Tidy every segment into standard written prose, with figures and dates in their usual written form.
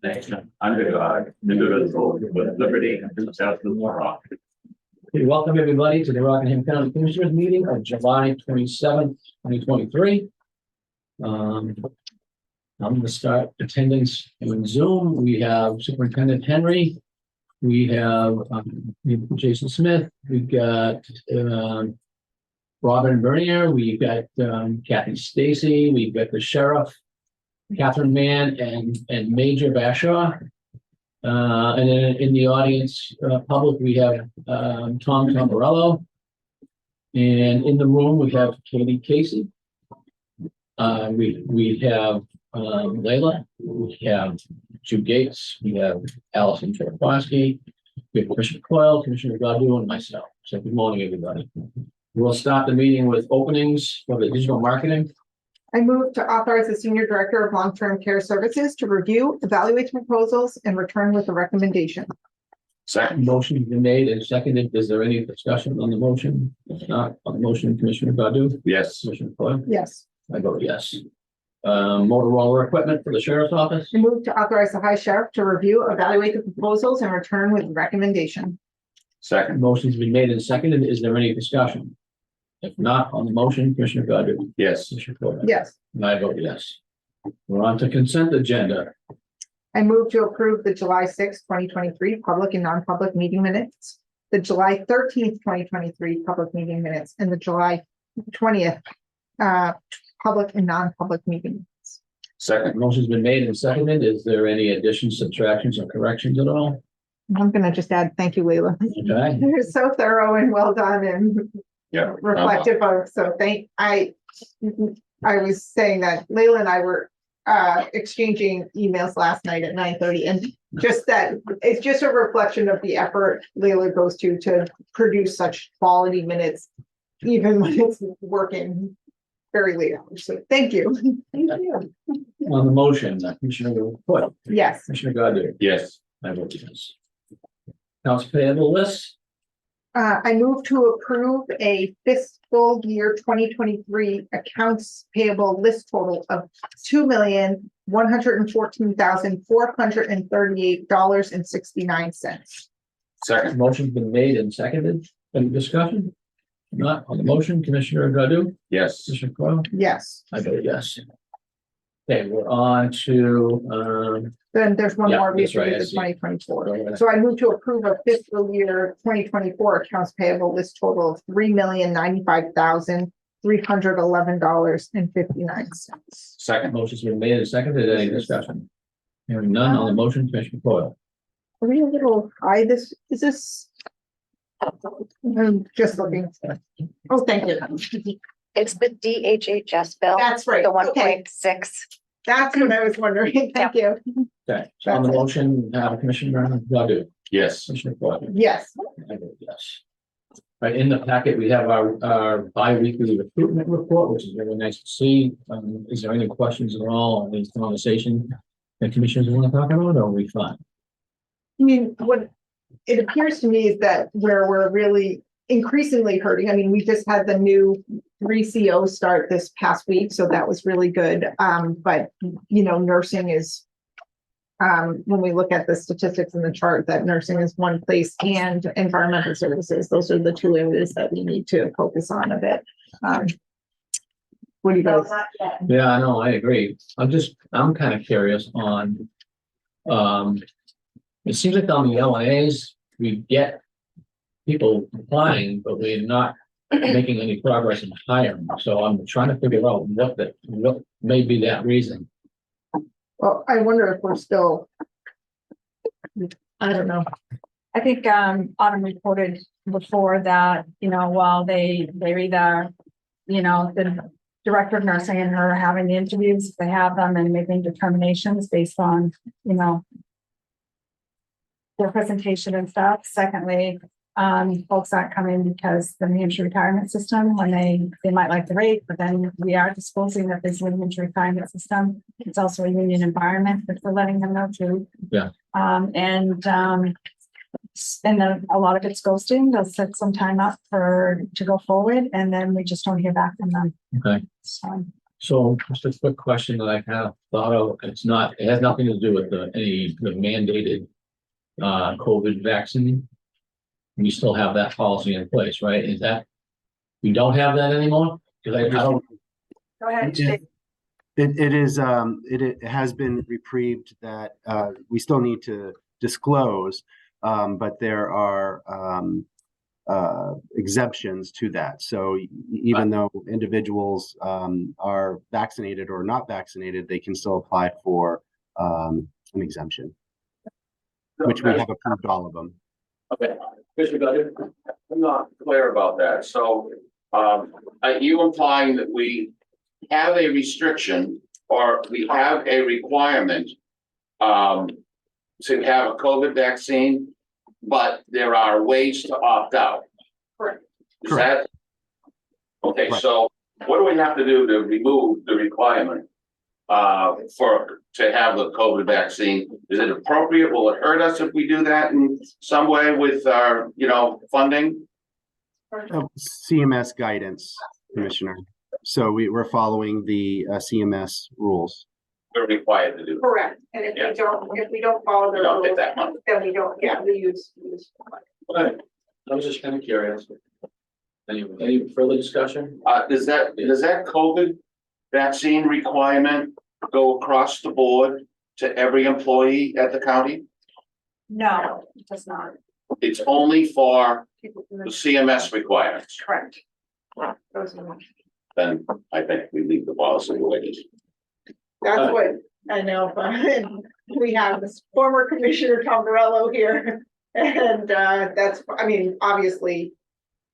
nation under God, indivisible, with liberty and justice for all. Okay, welcome everybody to the Rockingham County Commissioners meeting of July 27th, 2023. I'm going to start attendance on Zoom. We have Superintendent Henry. We have Jason Smith. We've got Robin Bernier. We've got Kathy Stacy. We've got the sheriff, Catherine Mann, and Major Bashaw. And then in the audience, public, we have Tom Tombarello. And in the room, we have Katie Casey. We have Layla. We have Jude Gates. We have Allison Cherokowski. We have Commissioner Coyle, Commissioner Godu, and myself. So good morning, everybody. We'll start the meeting with openings for the digital marketing. I move to authorize the Senior Director of Long-Term Care Services to review, evaluate proposals, and return with a recommendation. Second. Motion has been made and seconded. Is there any discussion on the motion? If not, on the motion, Commissioner Godu? Yes. Commissioner Coyle? Yes. I vote yes. Motorola equipment for the sheriff's office. I move to authorize the High Sheriff to review, evaluate the proposals, and return with a recommendation. Second. Motion's been made and seconded. Is there any discussion? If not, on the motion, Commissioner Godu? Yes. Commissioner Coyle? Yes. And I vote yes. We're on to consent agenda. I move to approve the July 6th, 2023 public and non-public meeting minutes, the July 13th, 2023 public meeting minutes, and the July 20th public and non-public meeting minutes. Second. Motion's been made and seconded. Is there any additions, subtractions, or corrections at all? I'm going to just add, thank you, Layla. Okay. You're so thorough and well done and Yeah. reflective of, so I was saying that Layla and I were exchanging emails last night at 9:30, and just that it's just a reflection of the effort Layla goes to produce such quality minutes, even when it's working very late hours. So thank you. Thank you. On the motion, Commissioner Coyle? Yes. Commissioner Godu? Yes. I vote yes. Accounts payable list. I move to approve a fiscal year 2023 accounts payable list total of $2,114,438.69. Second. Motion's been made and seconded. Any discussion? Not on the motion, Commissioner Godu? Yes. Commissioner Coyle? Yes. I vote yes. Okay, we're on to, Then there's one Yeah, more. We that's right, I the see. 2024. So I move to approve a fiscal year 2024 accounts payable list total of $3,095,311.59. Second. motion's been made and seconded. Any discussion? Hearing none on the motion, Commissioner Coyle? Are we a little high? Is this? I'm just looking. Oh, thank you. It's the DHHS bill, That's right. the one Okay, point six. that's what I was wondering. Thank you. Okay, so on the That's it. motion, Commissioner Godu? Yes. Commissioner Coyle? Yes. I vote yes. Right, in the packet, we have our bi-weekly recruitment report, which is very nice to see. Is there any questions at all on these conversations that commissioners want to talk about, or are we fine? I mean, what it appears to me is that where we're really increasingly hurting, I mean, we just had the new 3 CO start this past week, so that was really good. But you know, nursing is, when we look at the statistics in the chart, that nursing is one place, and environmental services, those are the two areas that we need to focus on a bit. What do you guys? Yeah, I know, I agree. I'm kind of curious on, it seems like on the LNAs, we get people applying, but we're not making any progress in hiring. So I'm trying to figure out what may be that reason. Well, I wonder if we're still, I don't know. I think Autumn reported before that, you know, while they're either, you know, the director of nursing and her having the interviews, they have them and making determinations based on, you know, their presentation and stuff. Secondly, folks aren't coming because the New Hampshire retirement system, when they might like the rate, but then we are disclosing that there's a New Hampshire retirement system. It's also a union environment that we're letting them know too. Yeah. And then a lot of it's ghosting. They'll set some time up to go forward, and then we just don't hear back from them. Okay. So So just a quick question that I kind of thought of, it has nothing to do with the mandated COVID vaccine. We still have that policy in place, right? Is that, we don't have that anymore? Because I don't, Go ahead. It it has been reprieved that we still need to disclose, but there are exemptions to that. So even though individuals are vaccinated or not vaccinated, they can still apply for an exemption, which we have approved all of them. okay, Commissioner Godu? I'm not clear about that, so, are you implying that we have a restriction or we have a requirement to have a COVID vaccine, but there are ways to opt out? Correct. Is that? Okay, Right. so what do we have to do to remove the requirement to have the COVID vaccine? Is it appropriate? Will it hurt us if we do that in some way with our, funding? CMS guidance, Commissioner. So we're following the CMS rules. We're required to do. Correct, and if we don't follow the We don't get rules, that money. then we don't, we use. Right. I was just kind of curious. Any further discussion? Does that COVID vaccine requirement go across the board to every employee at the county? No, it does not. It's only for the CMS requirements. Correct. Those are- Then I think we leave the policy the way it is. That's what I know, we have this former Commissioner Tom Morello here, and that's, I mean, obviously.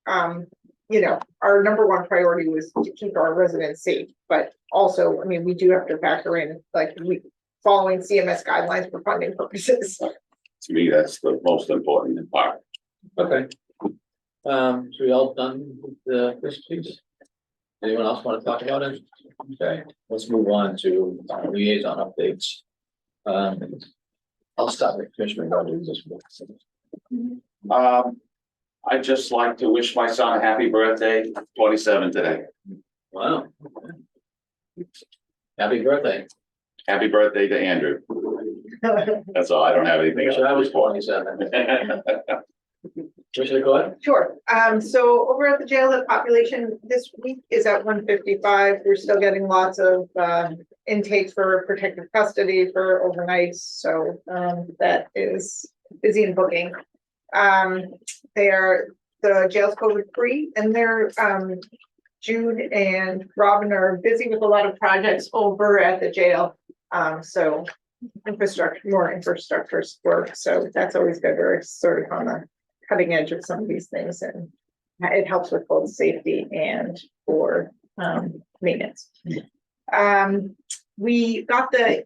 Our number one priority was to keep our residents safe, but also, I mean, we do have to factor in, like, following CMS guidelines for funding purposes. To me, that's the most important part. Okay. So we all done with this, please? Anyone else want to talk about it? Okay, let's move on to liaison updates. I'll start with Commissioner Godu this one. I'd just like to wish my son a happy birthday, 27 today. Wow. Happy birthday. Happy birthday to Andrew. That's all. I don't have anything else. Commissioner, I was to report. 27. Commissioner, go ahead. Sure, so over at the jail, the population this week is at 155. We're still getting lots of intakes for protective custody for overnights, so that is busy in booking. The jail's COVID free, and Jude and Robin are busy with a lot of projects over at the jail. So more infrastructure work, so that's always good. We're sort of on the cutting edge of some of these things, and it helps with both safety and for maintenance. We got the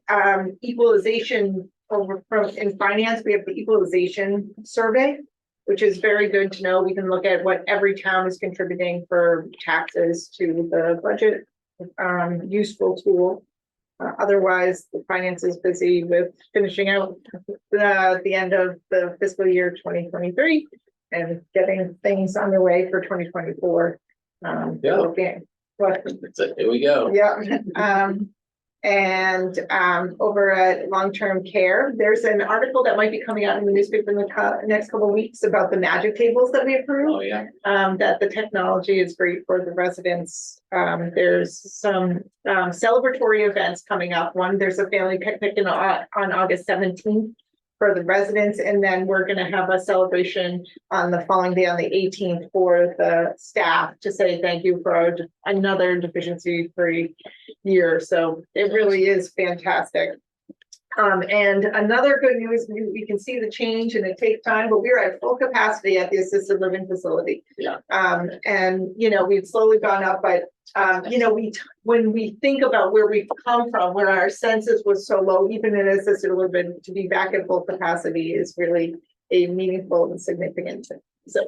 equalization over in finance. We have the equalization survey, which is very good to know. We can look at what every town is contributing for taxes to the budget. Useful tool. Otherwise, the finance is busy with finishing out the end of the fiscal year 2023 and getting things underway for 2024. Yeah. Okay. But, That's it. Here we go. yeah. And over at long-term care, there's an article that might be coming out in the newspaper in the next couple of weeks about the magic tables that we approved. Oh, yeah. That the technology is great for the residents. There's some celebratory events coming up. There's a family picnic on August 17th for the residents, and then we're going to have a celebration on the following day on the 18th for the staff to say thank you for another deficiency-free year. So it really is fantastic. And another good news, we can see the change and it takes time, but we're at full capacity at the assisted living facility. Yeah. And we've slowly gone up, but when we think about where we've come from, where our census was so low, even in assisted living, to be back at full capacity is really a meaningful and significant thing. So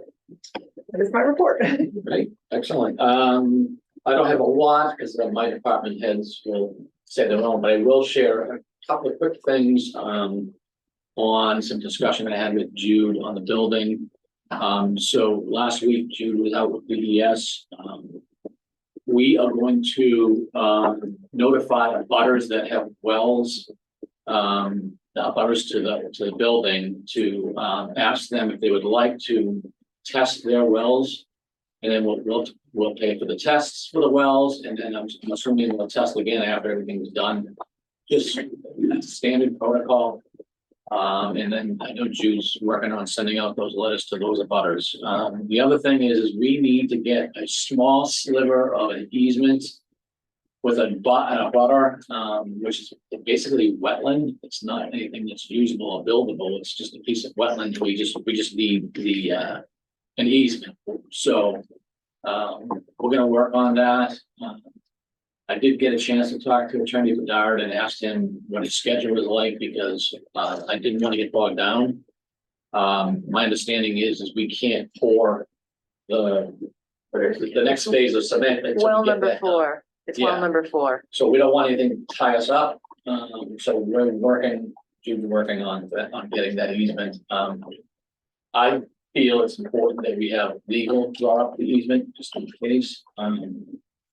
that is my report. Great, excellent. I don't have a lot because my department heads will say their own, but I will share a couple of quick things on some discussion I had with Jude on the building. So last week Jude was out with BDS. we are going to, notify butters that have wells. Butters to the building to, ask them if they would like to test their wells. And then we'll pay for the tests for the wells, and then I'm assuming we'll test again after everything's done. Just standard protocol. And then I know Jude's working on sending out those letters to those abutters. The other thing is we need to get a small sliver of an easement with a butter, which is basically wetland. It's not anything that's usable or buildable. It's just a piece of wetland. We just need the, an easement. So, we're gonna work on that. I did get a chance to talk to Attorney Bedard and asked him what his schedule was like because, I didn't want to get bogged down. My understanding is we can't pour the next phase of cement. until we Well, get number that done. 4. It's well Yeah. number 4. So we don't want anything to tie us up. So we're working, Jude's working on getting that easement. I feel it's important that we have legal draw up the easement, just in case.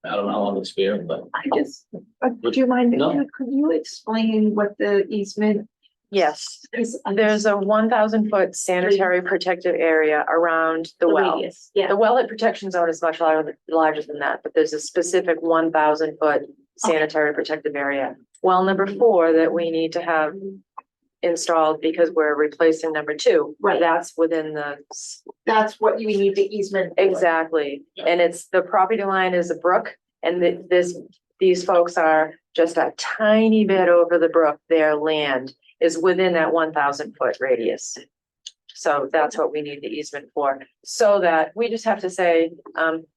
I don't know how long it's fair, but I just, do you mind, No. could you explain what the easement Yes, is? there's a 1,000-foot sanitary protective area around the well. Yeah. The wellhead protection zone is much larger than that, but there's a specific 1,000-foot sanitary protective area. Well, number 4 that we need to have installed because we're replacing number 2. Right. That's within the, That's what you need the easement. for. exactly. And it's, the property line is a brook and these folks are just a tiny bit over the brook. Their land is within that 1,000-foot radius. So that's what we need the easement for, so that we just have to say,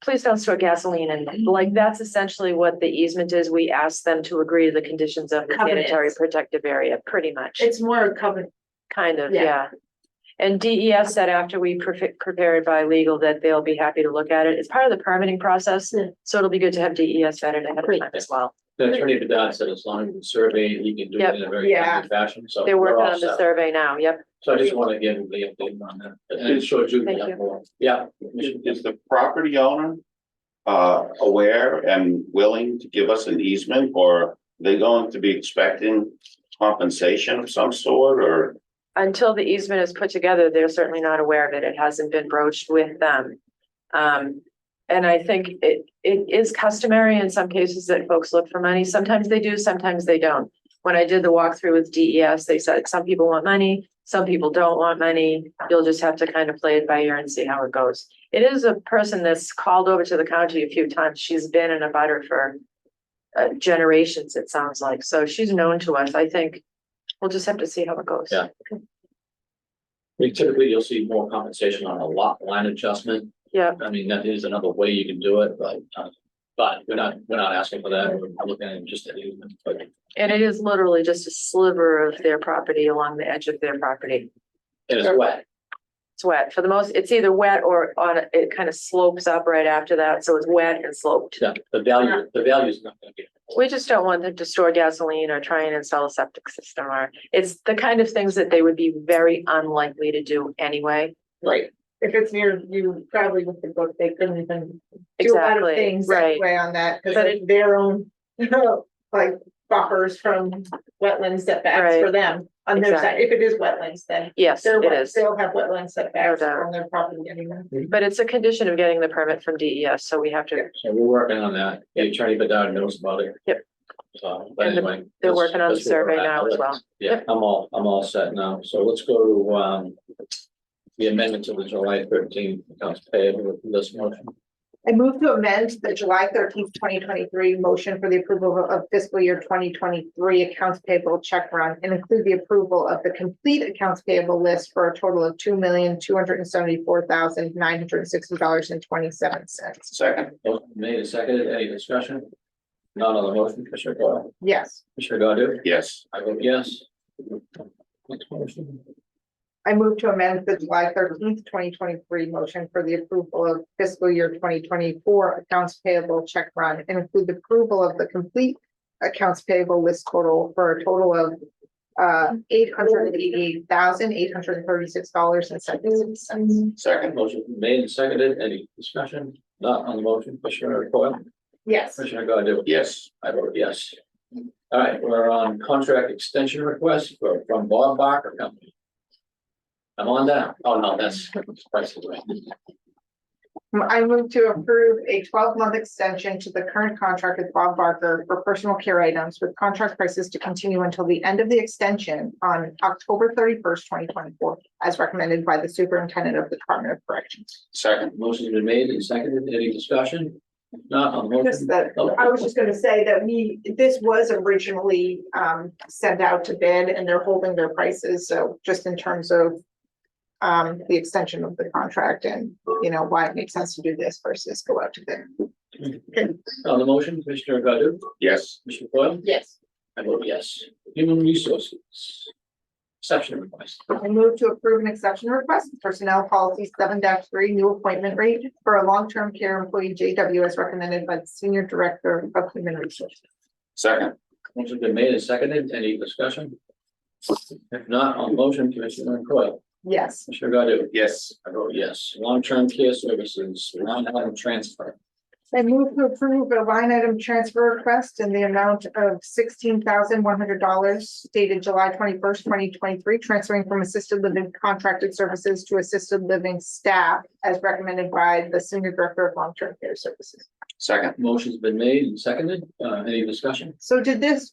please don't store gasoline, and like, that's essentially what the easement is. We ask them to agree to the conditions of the sanitary Covenants. protective area, pretty much, It's more a covenant. kind of, Yeah. yeah. And DES said after we prepare it by legal that they'll be happy to look at it. It's part of the permitting process, Yeah. so it'll be good to have DES vet it ahead of Great. time as well. the Attorney Bedard said as long as it's surveyed, he can do it in a very Yeah. timely fashion, so. They're we're working all on the set. survey now, yep. So I just want to give the update on that. And sure, Jude. Thank will have you. more. Yeah. Is the property owner aware and willing to give us an easement, or are they going to be expecting compensation of some sort, or? Until the easement is put together, they're certainly not aware of it. It hasn't been broached with them. And I think it is customary in some cases that folks look for money. Sometimes they do, sometimes they don't. When I did the walkthrough with DES, they said some people want money, some people don't want money. You'll just have to kind of play it by ear and see how it goes. It is a person that's called over to the county a few times. She's been in a butter for generations, it sounds like. So she's known to us. I think we'll just have to see how it goes. Yeah. Typically, you'll see more compensation on a lot line adjustment. Yeah. I mean, that is another way you can do it, but we're not asking for that. We're looking at just an easement, but And it is literally just a sliver of their property along the edge of their property. it is wet. It's wet for the most, it's either wet or it kind of slopes up right after that. So it's wet and sloped. Yeah, the value is not gonna be. We just don't want them to store gasoline or try and install a septic system, or it's the kind of things that they would be very unlikely to do anyway. Right. If it's near you, probably with the book, they couldn't even do a lot of Exactly, things right. anyway on that, because But it's their own, like buffers from wetland setbacks Right. for them on their side. Exactly. If it is wetlands, then Yes, they're it is. they'll have wetland setbacks doubt. on their property anyway. But it's a condition of getting the permit from DES, so we have to, So we're working on that. The Attorney Bedard knows about it. Yep. But And the- anyway. they're that's- working on the that's where we're survey at. now as well. Yeah, I'm all set now. So let's go to, the amendment to the July 13th accounts payable with this motion. I move to amend the July 13th, 2023 motion for the approval of fiscal year 2023 accounts payable check run and include the approval of the complete accounts payable list for a total of $2,274,960.27. Second. Motion made and seconded. Any discussion? None on the motion, Commissioner Coyle, Yes, Commissioner Godu? Yes. I vote yes. Next motion. I move to amend the July 13th, 2023 motion for the approval of fiscal year 2024 accounts payable check run and include the approval of the complete accounts payable list total for a total of $888,836.76. Second. Motion made and seconded. Any discussion? Not on the motion, Commissioner Coyle, Yes. Commissioner Godu? Yes. I vote yes. All right, we're on contract extension request from Bob Barker Company. I'm on down. Oh, no, that's prices right. I move to approve a 12-month extension to the current contract with Bob Barker for personal care items with contract prices to continue until the end of the extension on October 31st, 2024, as recommended by the superintendent of the Department of Corrections. Second. Motion's been made and seconded. Any discussion? Not on the motion. Just that, I was just gonna say that this was originally sent out to bid and they're holding their prices, so just in terms of the extension of the contract and, you know, why it makes sense to do this versus go out to bid. On the motion, Commissioner Godu? Yes. Commissioner Coyle? Yes. I vote yes. Human Resources. Exception request. I move to approve an exception request, personnel policy 7-3, new appointment rate for a long-term care employee JW as recommended by the Senior Director of Human Resources. Second. Motion's been made and seconded. Any discussion? If not, on the motion, Commissioner Coyle? Yes. Commissioner Godu? Yes. I vote yes. Long-term care services, line item transfer. I move to approve a line item transfer request in the amount of $16,100 dated July 21st, 2023, transferring from assisted living contracted services to assisted living staff as recommended by the Senior Director of Long-Term Care Services. Second. Motion's been made and seconded. Any discussion? So this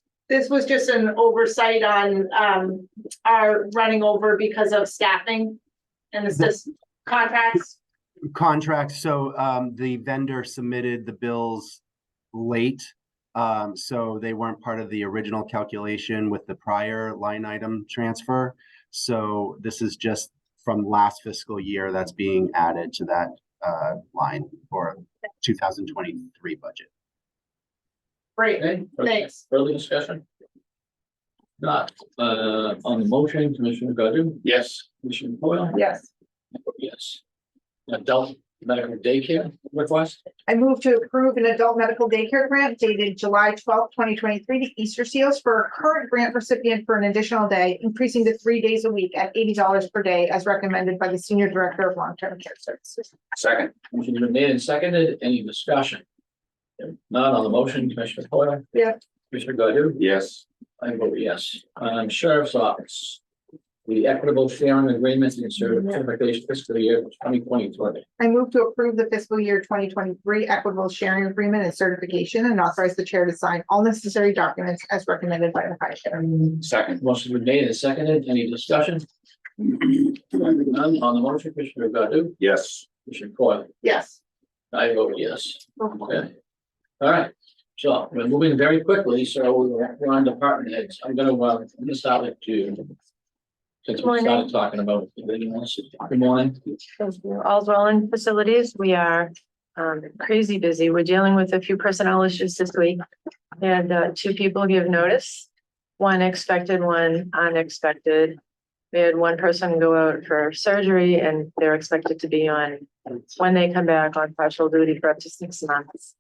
was just an oversight on our running over because of staffing and this contracts. Contracts, so the vendor submitted the bills late. So they weren't part of the original calculation with the prior line item transfer. So this is just from last fiscal year that's being added to that line for 2023 budget. Great, Okay. thanks. Further discussion? Not, on the motion, Commissioner Godu? Yes. Commissioner Coyle? Yes. Yes. Adult medical daycare request? I move to approve an adult medical daycare grant dated July 12th, 2023 to Easter Seals for a current grant recipient for an additional day, increasing to 3 days a week at $80 per day as recommended by the Senior Director of Long-Term Care Services. Second. Motion's been made and seconded. Any discussion? If not on the motion, Commissioner Coyle? Yeah. Commissioner Godu? Yes. I vote yes. Sheriff's Office. The equitable sharing agreement and certification fiscal year 2023. I move to approve the fiscal year 2023 equitable sharing agreement and certification and authorize the chair to sign all necessary documents as recommended by the High Sheriff. Second. Motion's been made and seconded. Any discussion? None on the motion, Commissioner Godu? Yes. Commissioner Coyle? Yes. I vote yes. Okay. All right. So we're moving very quickly, so we're on department heads. I'm gonna start with you. Since we started talking about. Good morning. All's well in facilities. We are crazy busy. We're dealing with a few personnel issues this week. And 2 people give notice, one expected, one unexpected. We had one person go out for surgery and they're expected to be on, when they come back, on partial duty for up to 6 months.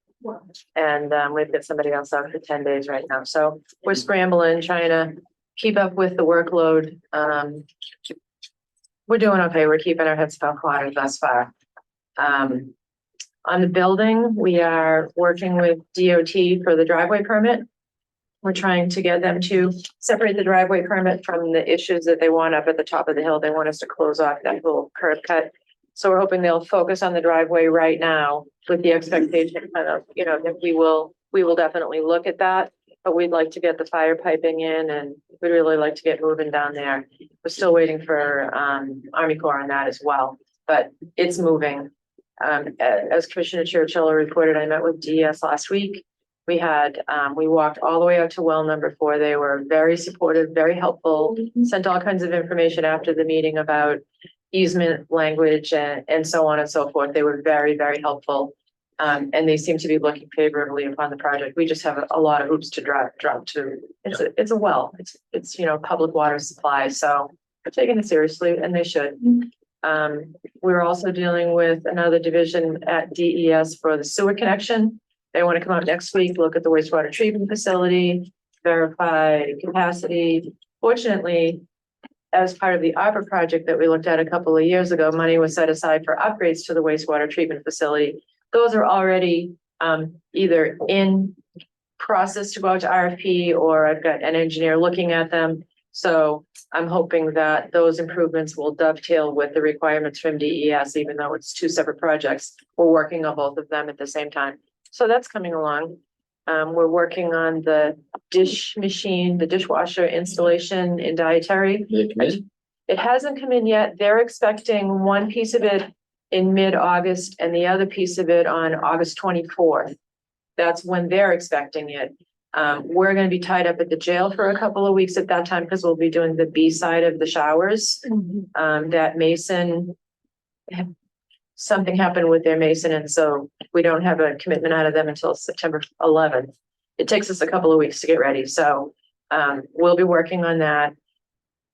And we've got somebody else out for 10 days right now. So we're scrambling, trying to keep up with the workload. We're doing okay. We're keeping our heads above water thus far. On the building, we are working with DOT for the driveway permit. We're trying to get them to separate the driveway permit from the issues that they want up at the top of the hill. They want us to close off that little curb cut. So we're hoping they'll focus on the driveway right now with the expectation kind of, you know, that we will definitely look at that. But we'd like to get the fire piping in and we'd really like to get moving down there. We're still waiting for Army Corps on that as well, but it's moving. As Commissioner Churchill reported, I met with DES last week. We walked all the way out to well number 4. They were very supportive, very helpful, sent all kinds of information after the meeting about easement language and so on and so forth. They were very, very helpful. And they seem to be looking favorably upon the project. We just have a lot of hoops to drop to. It's a well, it's, you know, public water supply. So we're taking it seriously and they should. We're also dealing with another division at DES for the sewer connection. They want to come out next week, look at the wastewater treatment facility, verify capacity. Fortunately, as part of the ARPA project that we looked at a couple of years ago, money was set aside for upgrades to the wastewater treatment facility. Those are already either in process to go out to RFP, or I've got an engineer looking at them. So I'm hoping that those improvements will dovetail with the requirements from DES, even though it's two separate projects. We're working on both of them at the same time. So that's coming along. We're working on the dish machine, the dishwasher installation in dietary. Did it come in? It hasn't come in yet. They're expecting one piece of it in mid-August and the other piece of it on August 24th. That's when they're expecting it. We're gonna be tied up at the jail for a couple of weeks at that time because we'll be doing the B side of the showers. That mason, something happened with their mason, and so we don't have a commitment out of them until September 11th. It takes us a couple of weeks to get ready, so we'll be working on that.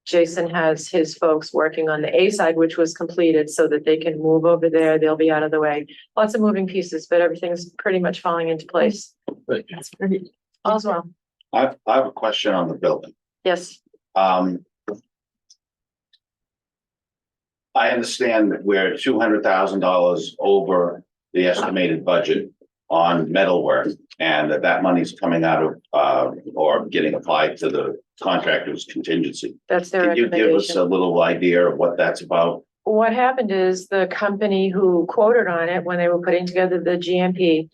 Jason has his folks working on the A side, which was completed, so that they can move over there. They'll be out of the way. Lots of moving pieces, but everything's pretty much falling into place. Right. That's pretty. All's well. I have a question on the building. Yes, I understand that we're $200,000 over the estimated budget on metalwork, and that money's coming out of, or getting applied to the contractor's contingency. that's their Can you give us recommendation. a little idea of what that's about? What happened is the company who quoted on it when they were putting together the GMP,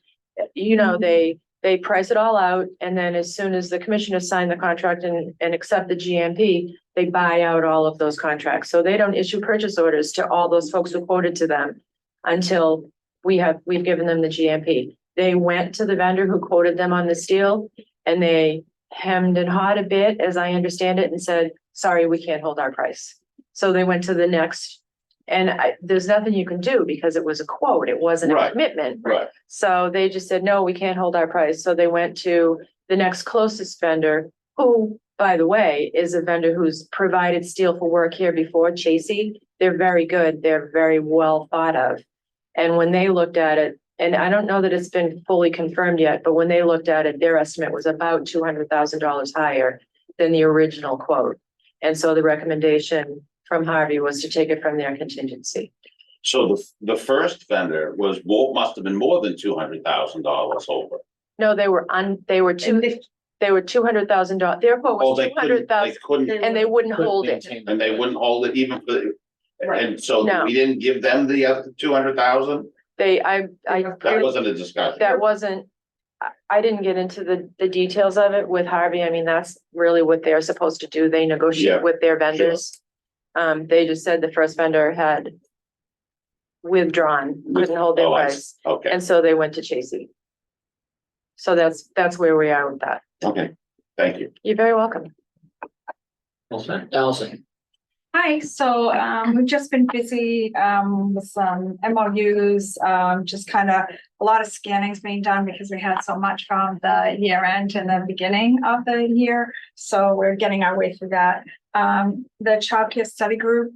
they price it all out, and then as soon as the commissioners sign the contract and accept the GMP, they buy out all of those contracts. So they don't issue purchase orders to all those folks who quoted to them until we've given them the GMP. They went to the vendor who quoted them on the steel, and they hemmed and hawed a bit, as I understand it, and said, sorry, we can't hold our price. So they went to the next, and there's nothing you can do because it was a quote. It wasn't a Right. commitment. Right. So they just said, no, we can't hold our price. So they went to the next closest vendor, who, by the way, is a vendor who's provided steel for work here before, Chasey. They're very good. They're very well thought of. And when they looked at it, and I don't know that it's been fully confirmed yet, but when they looked at it, their estimate was about $200,000 higher than the original quote. And so the recommendation from Harvey was to take it from their contingency. So the first vendor must have been more than $200,000 over. No, they were And $200,000. Their quote Oh, was they $200,000, couldn't, and they wouldn't hold it. Maintain and they wouldn't hold it even for, Right. and so No. we didn't give them the other 200,000? I That wasn't a discussion. that wasn't, I didn't get into the details of it with Harvey. I mean, that's really what they're supposed to do. They Yeah, negotiate with their vendors. They just said the first vendor had withdrawn, couldn't hold their Oh, I price, Okay, and so they went to Chasey. So that's where we are with that. okay, thank you. You're very welcome. All set. Allison. Hi, so we've just been busy with some MOUs, just kind of a lot of scannings being done because we had so much from the year end and the beginning of the year. So we're getting our way through that. The Child Care Study Group,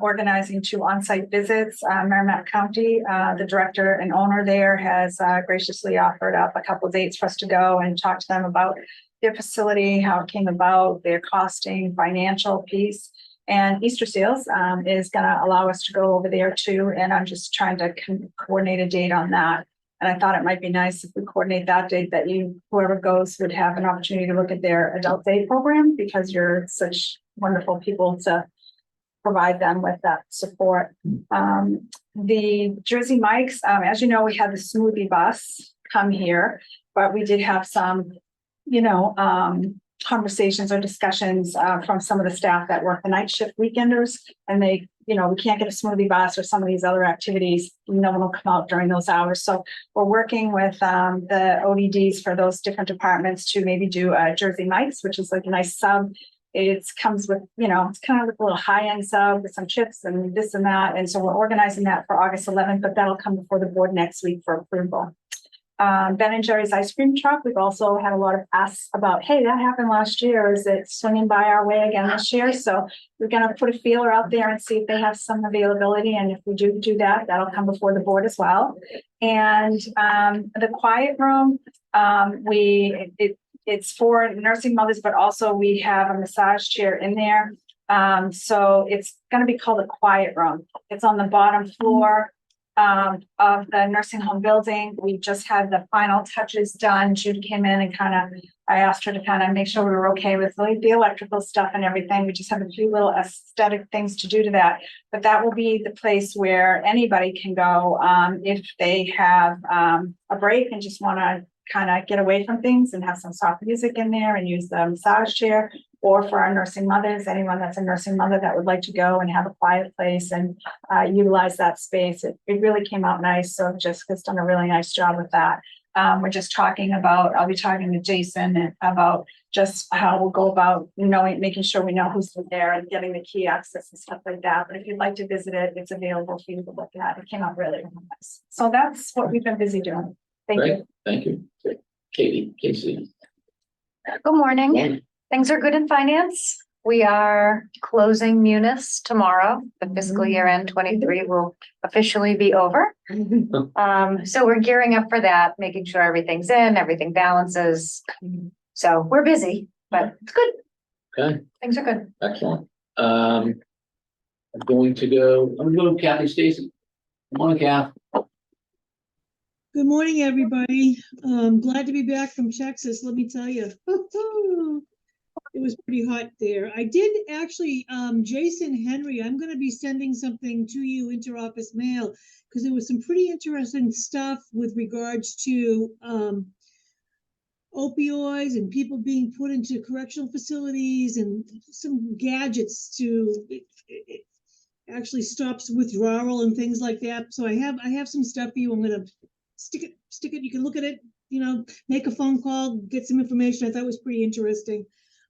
organizing 2 on-site visits, Merrimack County, the director and owner there has graciously offered up a couple of dates for us to go and talk to them about their facility, how it came about, their costing, financial piece. And Easter Seals is going to allow us to go over there too. And I'm just trying to coordinate a date on that. And I thought it might be nice if we coordinate that date that whoever goes would have an opportunity to look at their adult day program, because you're such wonderful people to provide them with that support. The Jersey Mike's, as you know, we had the smoothie bus come here, but we did have some, conversations or discussions from some of the staff that work the night shift weekenders, and they, we can't get a smoothie bus or some of these other activities. No one will come out during those hours. So we're working with the ODDs for those different departments to maybe do a Jersey Mike's, which is like a nice sub. It comes with, it's kind of like a little high-end sub with some chips and this and that. And so we're organizing that for August 11th, but that'll come before the board next week for approval. Ben and Jerry's ice cream truck, we've also had a lot of asks about, hey, that happened last year. Is it swinging by our way again this year? So we're going to put a feeler out there and see if they have some availability. And if we do that, that'll come before the board as well. And the quiet room, it's for nursing mothers, but also we have a massage chair in there. So it's going to be called a quiet room. It's on the bottom floor. of the nursing home building. We just had the final touches done. Jude came in and I asked her to kind of make sure we were okay with the electrical stuff and everything. We just have a few little aesthetic things to do to that. But that will be the place where anybody can go, if they have, a break and just want to kind of get away from things and have some soft music in there and use the massage chair. Or for our nursing mothers, anyone that's a nursing mother that would like to go and have a quiet place and utilize that space. It really came out nice. So Jessica's done a really nice job with that. We're just talking about, I'll be talking to Jason about just how we'll go about knowing, making sure we know who's there and getting the key access and stuff like that. But if you'd like to visit it, it's available for you to look at. It came out really nice. So that's what we've been busy doing. Thank Great, you. thank you. Casey. Good morning. Morning. Things are good in finance. We are closing Munis tomorrow. The fiscal year end 23 will officially be over. So we're gearing up for that, making sure everything's in, everything balances. So we're busy, but it's good. Okay, Things are good. excellent. I'm going to go Kathy Stacy. Good morning, Kath. Good morning, everybody. Glad to be back from Texas, let me tell you. It was pretty hot there. I did actually, Jason Henry, I'm gonna be sending something to you, interoffice mail, because there was some pretty interesting stuff with regards to opioids and people being put into correctional facilities and some gadgets to it actually stops withdrawal and things like that. So I have some stuff for you. I'm gonna stick it. You can look at it, make a phone call, get some information. I thought it was pretty interesting.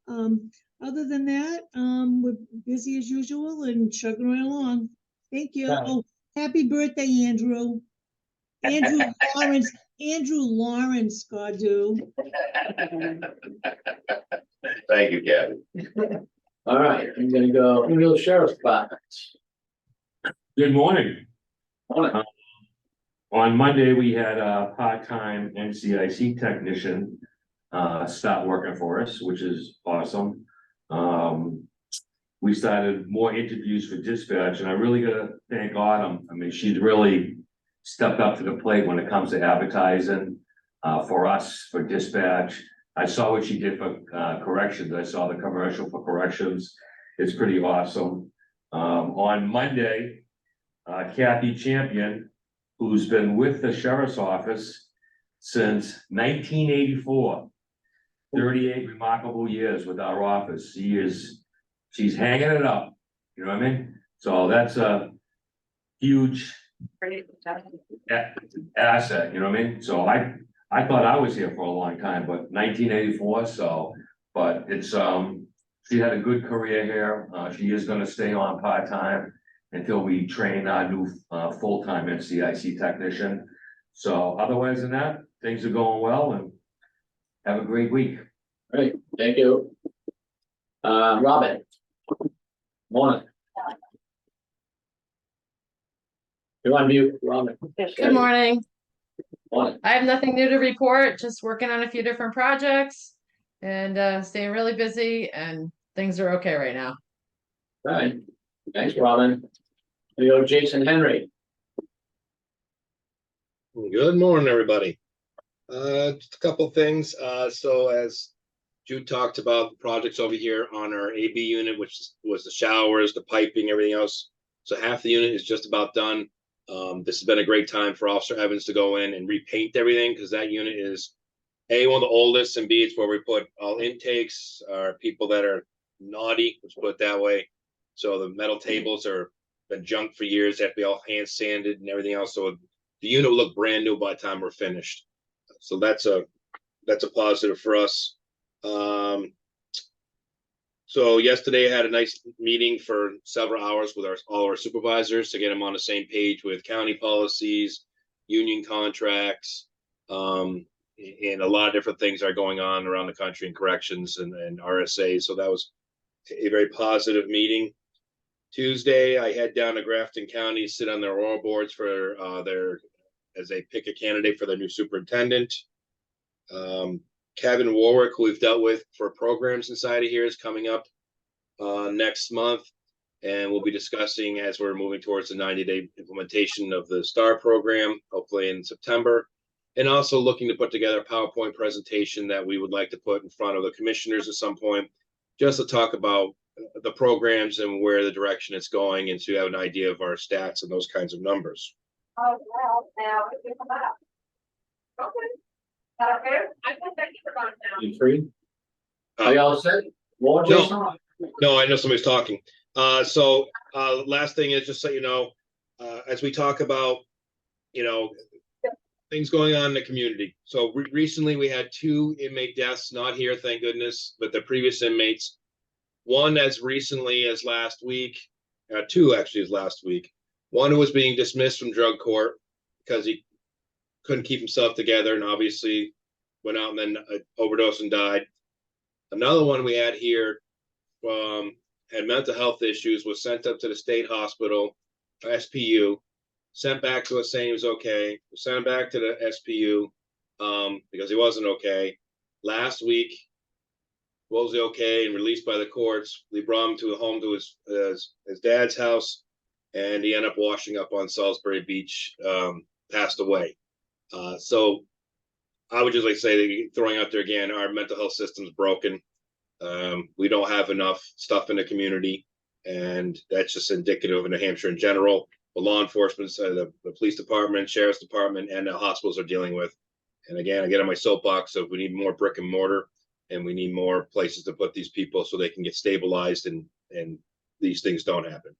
Other than that, we're busy as usual and chugging right along. Thank you. Yeah. Oh, happy birthday, Andrew. Andrew Lawrence, God do. Thank you, Kathy. All right, I'm gonna go to the sheriff's department. Good morning. Morning. On Monday, we had a part-time NCIC technician start working for us, which is awesome. We started more interviews for dispatch, and I really gotta thank Autumn. I mean, she's really stepped up to the plate when it comes to advertising for us, for dispatch. I saw what she did for corrections. I saw the commercial for corrections. It's pretty awesome. On Monday, Kathy Champion, who's been with the sheriff's office since 1984. 38 remarkable years with our office. She's hanging it up, you know what I mean? So that's a huge asset, you know what I mean? So I thought I was here for a long time, but 1984, so, but it's, she had a good career here. She is gonna stay on part-time until we train our new, full-time NCIC technician. So otherwise than that, things are going well and have a great week. Great, thank you. Robin. Morning. You want to mute, Robin? Good morning. Morning. I have nothing new to report, just working on a few different projects and staying really busy, and things are okay right now. All right, thanks, Robin. We go Jason Henry. Good morning, everybody. Just a couple things. So as Jude talked about the projects over here on our AB unit, which was the showers, the piping, everything else. So half the unit is just about done. This has been a great time for Officer Evans to go in and repaint everything, because that unit is A, one of the oldest, and B, it's where we put all intakes, or people that are naughty, let's put it that way. So the metal tables are been junk for years, they have to be all hand sanded and everything else. So the unit will look brand new by the time we're finished. So that's a positive for us. So yesterday I had a nice meeting for several hours with all our supervisors to get them on the same page with county policies, union contracts, and a lot of different things are going on around the country in corrections and RSA. So that was a very positive meeting. Tuesday, I head down to Grafton County, sit on their oral boards for as they pick a candidate for their new superintendent. Kevin Warwick, who we've dealt with for programs inside of here, is coming up next month. And we'll be discussing as we're moving towards the 90-day implementation of the STAR program, hopefully in September. And also looking to put together a PowerPoint presentation that we would like to put in front of the commissioners at some point, just to talk about the programs and where the direction it's going, and to have an idea of our stats and those kinds of numbers. Oh, well, now if you come up. Okay. Okay, I think that you're on now. You free? Are y'all set? More, No. Jason? No, I know somebody's talking. Last thing is just so you know, as we talk about, things going on in the community. So recently we had 2 inmate deaths, not here, thank goodness, but the previous inmates. One as recently as last week, 2 actually as last week. One who was being dismissed from drug court because he couldn't keep himself together and obviously went out and then overdosed and died. Another one we had here had mental health issues, was sent up to the state hospital, SPU, sent back to us saying he was okay, sent him back to the SPU because he wasn't okay. Last week, was okay and released by the courts. We brought him to a home to his dad's house, and he ended up washing up on Salisbury Beach, passed away. So I would just like to say that, throwing out there again, our mental health system's broken. We don't have enough stuff in the community, and that's just indicative of New Hampshire in general. The law enforcement, the police department, sheriff's department, and the hospitals are dealing with. And again, I get on my soapbox, so we need more brick and mortar, and we need more places to put these people so they can get stabilized and these things don't happen.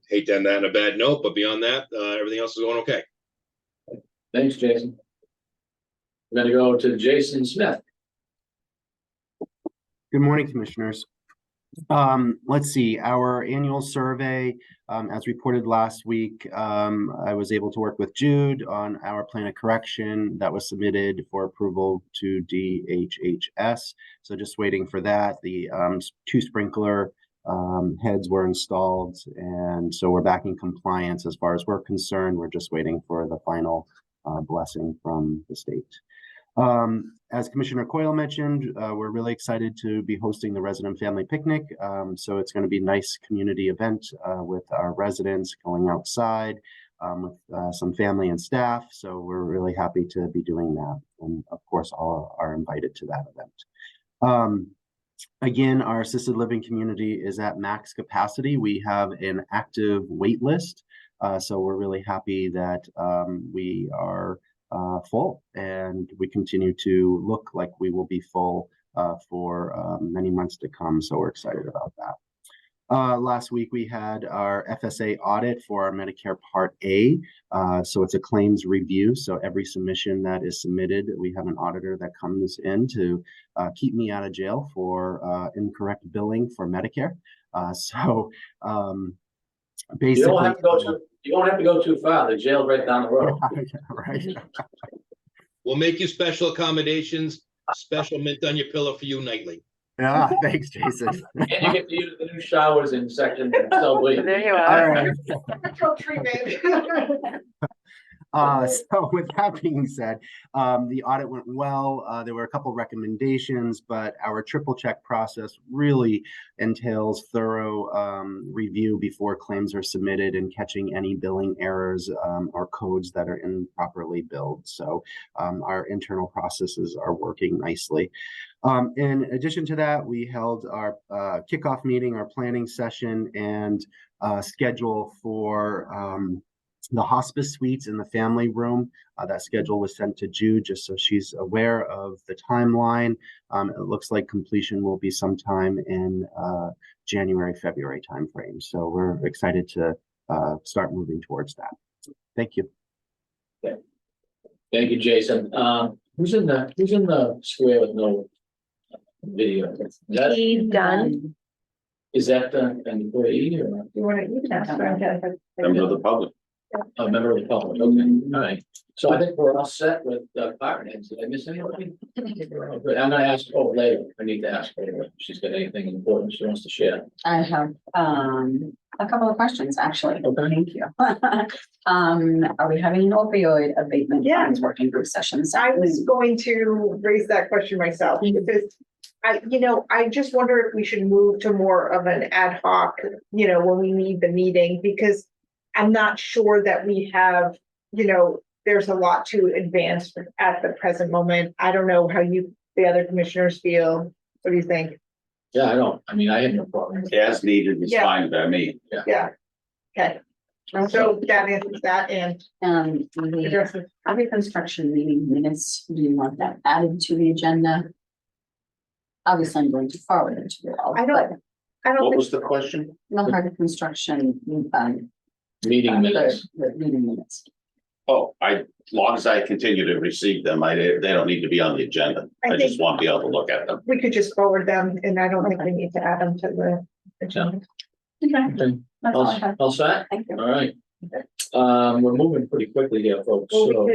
Hate to end that on a bad note, but beyond that, everything else is going okay. Thanks, Jason. We're gonna go to Jason Smith. Good morning, commissioners. Let's see, our annual survey, as reported last week, I was able to work with Jude on our plan of correction that was submitted for approval to DHHS. So just waiting for that. The 2 sprinkler heads were installed, and so we're back in compliance as far as we're concerned. We're just waiting for the final blessing from the state. As Commissioner Coyle mentioned, we're really excited to be hosting the resident family picnic. So it's going to be a nice community event with our residents going outside with some family and staff. So we're really happy to be doing that. And of course, all are invited to that event. Again, our assisted living community is at max capacity. We have an active wait list. So we're really happy that we are full, and we continue to look like we will be full for many months to come. So we're excited about that. Last week we had our FSA audit for our Medicare Part A. So it's a claims review. So every submission that is submitted, we have an auditor that comes in to keep me out of jail for incorrect billing for Medicare. Basically, you don't have to go too far. The jail's right down the road. Right. We'll make you special accommodations, special mint on your pillow for you nightly. Yeah, thanks, Jason. And you get to use the new showers in section. So There you All are. right. Special treatment. So with that being said, the audit went well. There were a couple recommendations, but our triple check process really entails thorough review before claims are submitted and catching any billing errors or codes that are improperly billed. So our internal processes are working nicely. In addition to that, we held our kickoff meeting, our planning session, and schedule for the hospice suites in the family room. That schedule was sent to Jude just so she's aware of the timeline. It looks like completion will be sometime in January, February timeframe. So we're excited to start moving towards that. Thank you. thank you, Jason. Who's in the square with no video? Is that an employee or Member of the public. a member of the public? Okay, all right. So I think we're all set with department heads. Did I miss anybody? Good. I'm gonna ask her later. I need to ask her if she's got anything important she wants to share. I have a couple of questions, actually. Okay. Thank you. Are we having an opioid abatement Yeah. funds working group sessions? I was going to raise that question myself because I just wonder if we should move to more of an ad hoc, when we need the meeting, because I'm not sure that we have, there's a lot to advance at the present moment. I don't know how the other commissioners feel. What do you think? Yeah, I mean, I have no problem. As needed is Yeah. fine by me. Yeah. Okay, so that answers that and The addresses. reconstruction meeting minutes, do you want that added to the agenda? Obviously, I'm going to forward it to you all. I don't What think, was the question? No harbor construction, Meeting minutes. the meeting minutes. Oh, as long as I continue to receive them, they don't need to be on the agenda. I I just think- want to be able to look at them. we could just forward them and I don't think we need to add them to the agenda. Okay, Okay, that's all I have. all set? Thank you. All right. We're moving pretty quickly here, folks, Well, so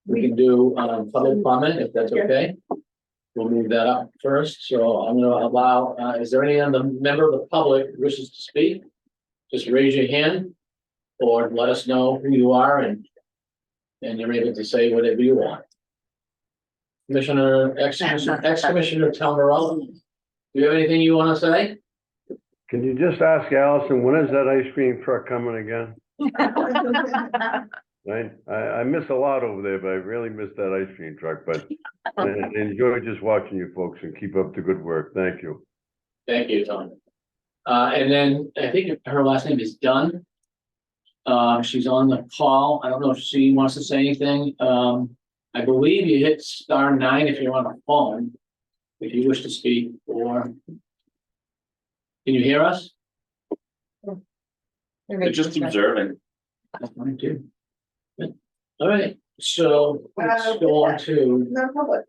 we can do, public comment if that's Yeah. okay. We'll move that up first, so I'm gonna allow, is there any other member of the public who wishes to speak? Just raise your hand or let us know who you are and you're able to say whatever you want. Ex-Commissioner Talmarella, do you have anything you wanna say? Can you just ask Allison, when is that ice cream truck coming again? Right? I miss a lot over there, but I really miss that ice cream truck, but I enjoy just watching you folks and keep up the good work. Thank you. Thank you, Tom. And then I think her last name is Dunn. She's on the call. I don't know if she wants to say anything. I believe you hit *9 if you're on a phone, if you wish to speak, or can you hear us? They're just observing. That's fine, too. Good. All right, so let's go on to, Non-public.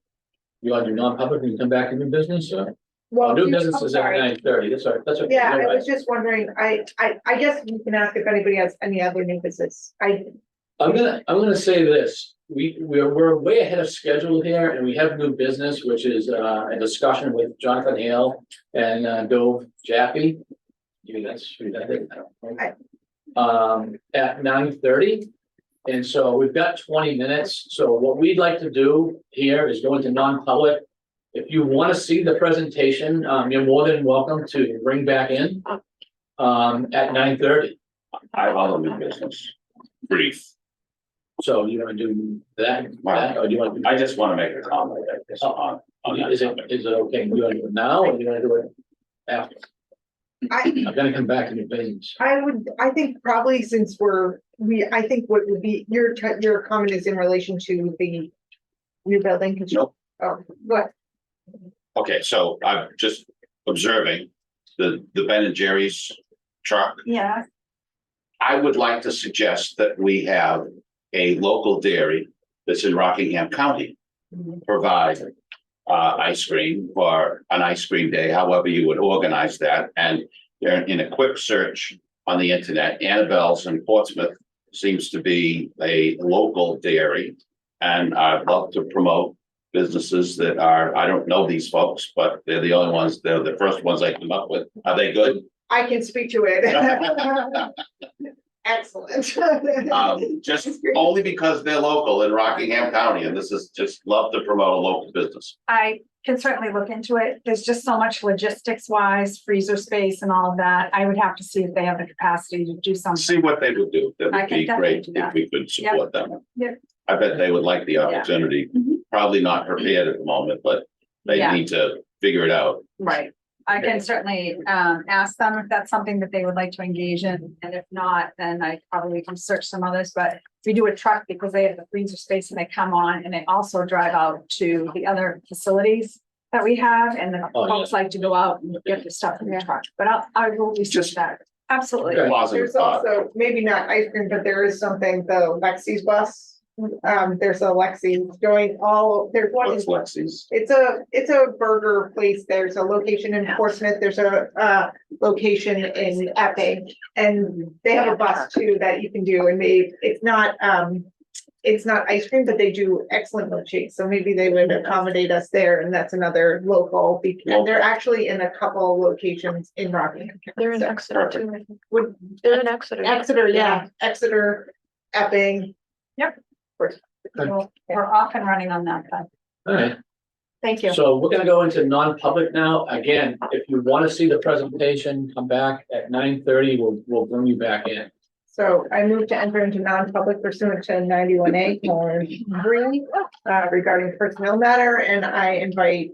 you want to do non-public and come back to new business, or? Well, New I'm business is at sorry. 9:30, that's all right, that's okay. Yeah, you're I right. was just wondering, I guess you can ask if anybody has any other new business. I'm gonna say this, we're way ahead of schedule here, and we have new business, which is a discussion with Jonathan Hale and Dove Jaffe. Maybe that's, at 9:30. And so we've got 20 minutes, so what we'd like to do here is go into non-public. If you want to see the presentation, you're more than welcome to bring back in at 9:30. I have all the new business. Brief. So you want to do that, or do you want? I just want to make a comment like this on that Is it topic. okay? You want to do it now or you want to do it after? I'm gonna come back to your business. I think probably since I think what would be, your comment is in relation to the new building. Nope. Oh, what? Okay, so I'm just observing the Ben and Jerry's truck. Yeah. I would like to suggest that we have a local dairy that's in Rockingham County provide ice cream for an ice cream day, however you would organize that. And in a quick search on the internet, Annabelle's in Portsmouth seems to be a local dairy. And I'd love to promote businesses that are, I don't know these folks, but they're the only ones, they're the first ones I come up with. Are they good? I can speak to it. Excellent. Just only because they're local in Rockingham County, and this is just love to promote a local business. I can certainly look into it. There's just so much logistics wise, freezer space and all of that. I would have to see if they have the capacity to do something. See what they would do. That I would can be definitely great do if that. we could support them. Yep. I bet they would like the opportunity. Mhm. Probably not prepared at the moment, but they Yeah. need to figure it out. Right. I can certainly ask them if that's something that they would like to engage in, and if not, then I probably can search some others, but if we do a truck because they have the freezer space and they come on and they also drive out to the other facilities that we have, and the Oh, yeah. folks like to go out and get the stuff in the truck, but I will research Just- that. Absolutely. Okay. Positive There's thought. also, maybe not ice cream, but there is something, the Lexi's bus. There's a Lexi going there's one. What's Lexi's? It's a burger place. There's a location in Portsmouth. There's a location in Epping. And they have a bus too that you can do, and it's not ice cream, but they do excellent milkshakes. So maybe they would accommodate us there, and that's another local. And they're actually in a couple locations in Rockingham. They're in So, Exeter too, I think. Would They're in Exeter. Exeter, yeah, Exeter, Epping. We're off and running on that, but All right. Thank you. So we're gonna go into non-public now. Again, if you want to see the presentation, come back at 9:30. We'll bring you back in. So I move to enter into non-public pursuant to 91A, colon, 3, regarding personnel matter, and I invite,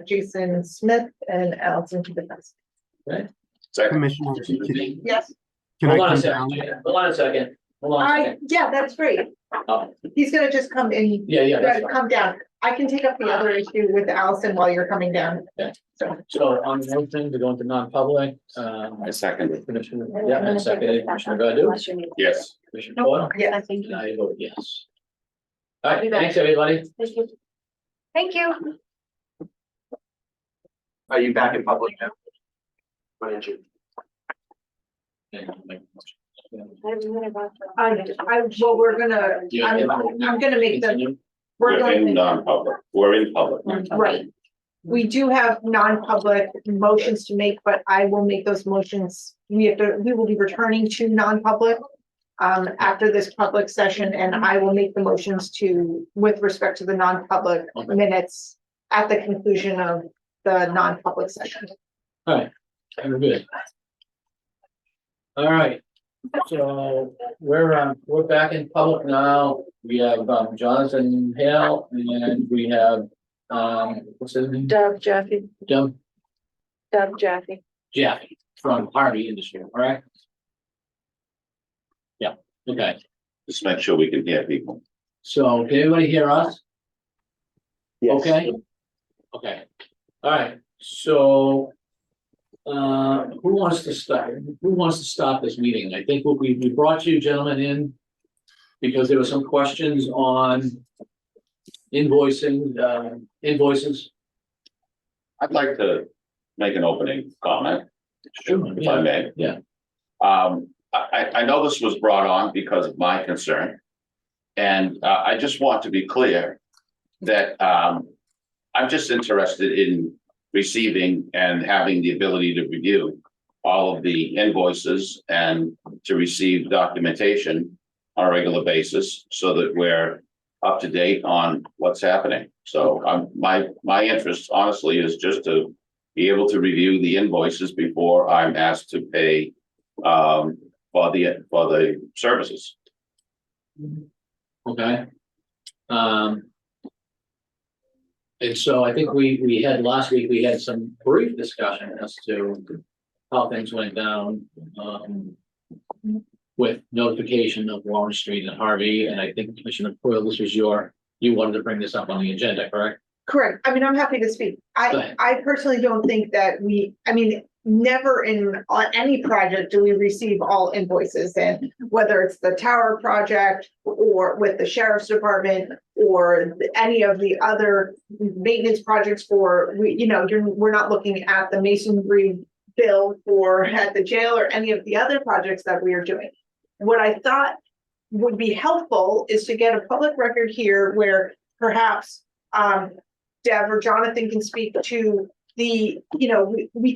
Jason Smith and Allison to the desk. Second. Commissioner, Yes. can I Hold on a come second. down? Hold on a second. Hold on a second. Yeah, that's great. Oh, He's gonna just come in, yeah, that's fine. come down. I can take up the other issue with Allison while you're coming down. Okay. So, So on the motion to go into non-public, I second it. Commissioner, yeah, and seconded, Commissioner Godu, Yes. Commissioner Foil, yes. and I vote yes. All right, thanks, everybody. Thank you. Are you back in public now? Well, we're gonna, I'm gonna make the, we're We're in going, non-public. We're in public. right. We do have non-public motions to make, but I will make those motions. We will be returning to non-public after this public session, and I will make the motions with respect to the non-public Okay. minutes at the conclusion of the non-public session. All right, very good. All right, so we're back in public now. We have Jonathan Hale and we have, what's his name? Doug Jaffe, Doug Jaffe. from Harvey Industries, all right? Yeah, okay, Just make sure we can hear people. so can everybody hear us? Yes. Okay. Okay, all right, so. Who wants to start this meeting? I think we brought you gentlemen in. Because there were some questions on invoicing, invoices. I'd like to make an opening comment, Sure. if I may. Yeah. I know this was brought on because of my concern. And I just want to be clear that I'm just interested in receiving and having the ability to review all of the invoices and to receive documentation on a regular basis so that we're up to date on what's happening. So my interest honestly is just to be able to review the invoices before I'm asked to pay for the services. Okay. And so I think we had last week, we had some brief discussion as to how things went down. With notification of Warren Street and Harvey, and I think Commissioner Foil, this was you wanted to bring this up on the agenda, correct? Correct. I mean, I'm happy to speak. Go ahead. I personally don't think that never in any project do we receive all invoices, and whether it's the tower project or with the sheriff's department or any of the other maintenance projects we're not looking at the masonry bill for at the jail or any of the other projects that we are doing. What I thought would be helpful is to get a public record here where perhaps Deb or Jonathan can speak to we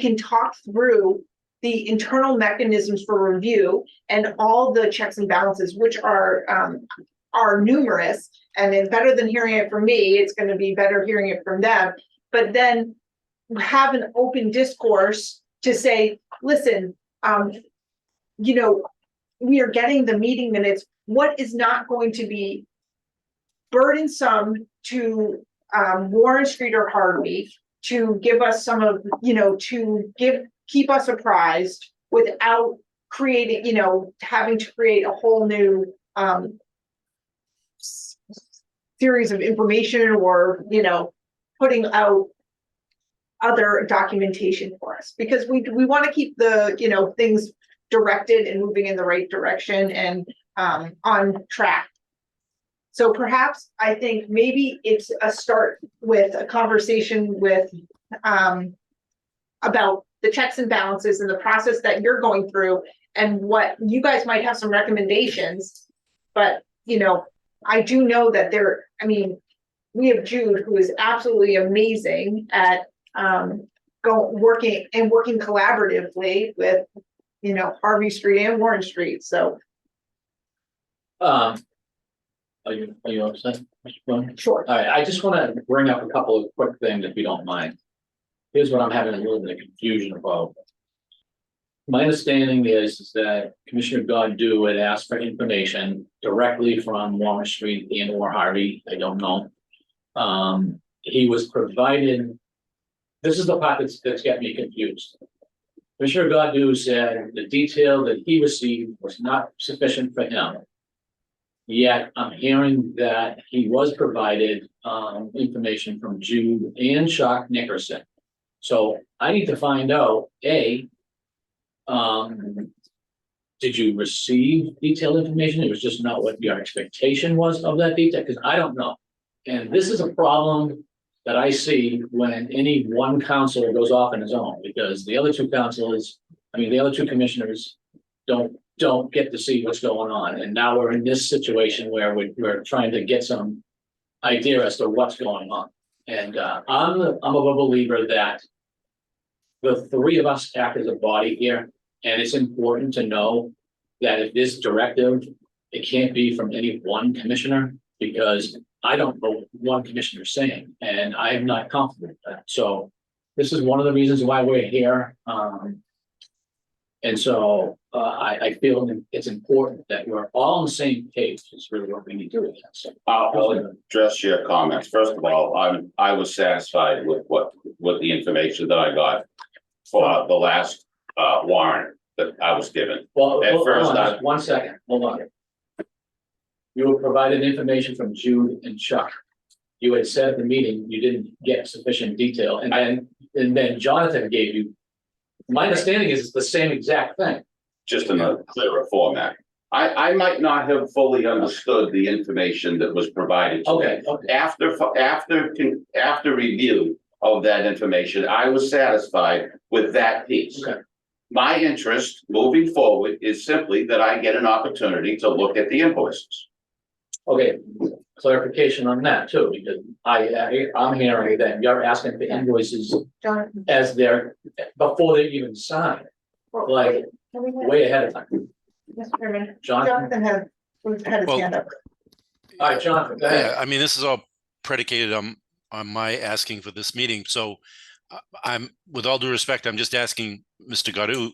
can talk through the internal mechanisms for review and all the checks and balances, which are numerous, and then better than hearing it from me, it's going to be better hearing it from them. But then have an open discourse to say, listen, we are getting the meeting minutes. What is not going to be burdensome to Warren Street or Harvey to give us some of, keep us apprised without creating, having to create a whole new series of information or, putting out other documentation for us, because we want to keep the, things directed and moving in the right direction and on track. So perhaps I think maybe it's a start with a conversation with about the checks and balances and the process that you're going through, and what you guys might have some recommendations. But I do know that we have Jude, who is absolutely amazing at working collaboratively with Harvey Street and Warren Street. So Are you upset, Mr. Flynn? Sure. All right, I just want to bring up a couple of quick things if you don't mind. Here's what I'm having a little bit of confusion about. My understanding is that Commissioner Godu had asked for information directly from Warren Street and or Harvey, I don't know. He was provided, this is the part that's got me confused. Commissioner Godu said the detail that he received was not sufficient for him. Yet I'm hearing that he was provided information from Jude and Chuck Nickerson. So I need to find out, A, did you receive detailed information? It was just not what your expectation was of that detail, because I don't know. And this is a problem that I see when any one counselor goes off on his own, because the other two counselors, the other two commissioners don't get to see what's going on. And now we're in this situation where we're trying to get some idea as to what's going on. And I'm a believer that the three of us act as a body here, and it's important to know that if this directive, it can't be from any one commissioner, because I don't know what one commissioner is saying, and I am not comfortable with that. So this is one of the reasons why we're here. And so I feel it's important that we're all on the same page. It's really what we need to do. So I'll address your comments. First of all, I was satisfied with the information that I got for the last warrant that I was given. Well, At hold first, on, I- just 1 second, hold on. You were provided information from Jude and Chuck. You had said at the meeting you didn't get sufficient detail, and then Jonathan gave you. My understanding is it's the same exact thing. Just in a clearer format. I might not have fully understood the information that was provided to me. Okay, After review of that information, I was satisfied with that piece. Okay. My interest moving forward is simply that I get an opportunity to look at the invoices. okay, clarification on that too, because I'm hearing that you're asking for invoices Jonathan. as they're, before they even sign, like Can we have- way ahead of time. Mr. Chairman, Jonathan, Jonathan had his Well, hand up. all right, Jonathan, go ahead. Yeah, I mean, this is all predicated on my asking for this meeting. So I'm, with all due respect, I'm just asking Mr. Godu,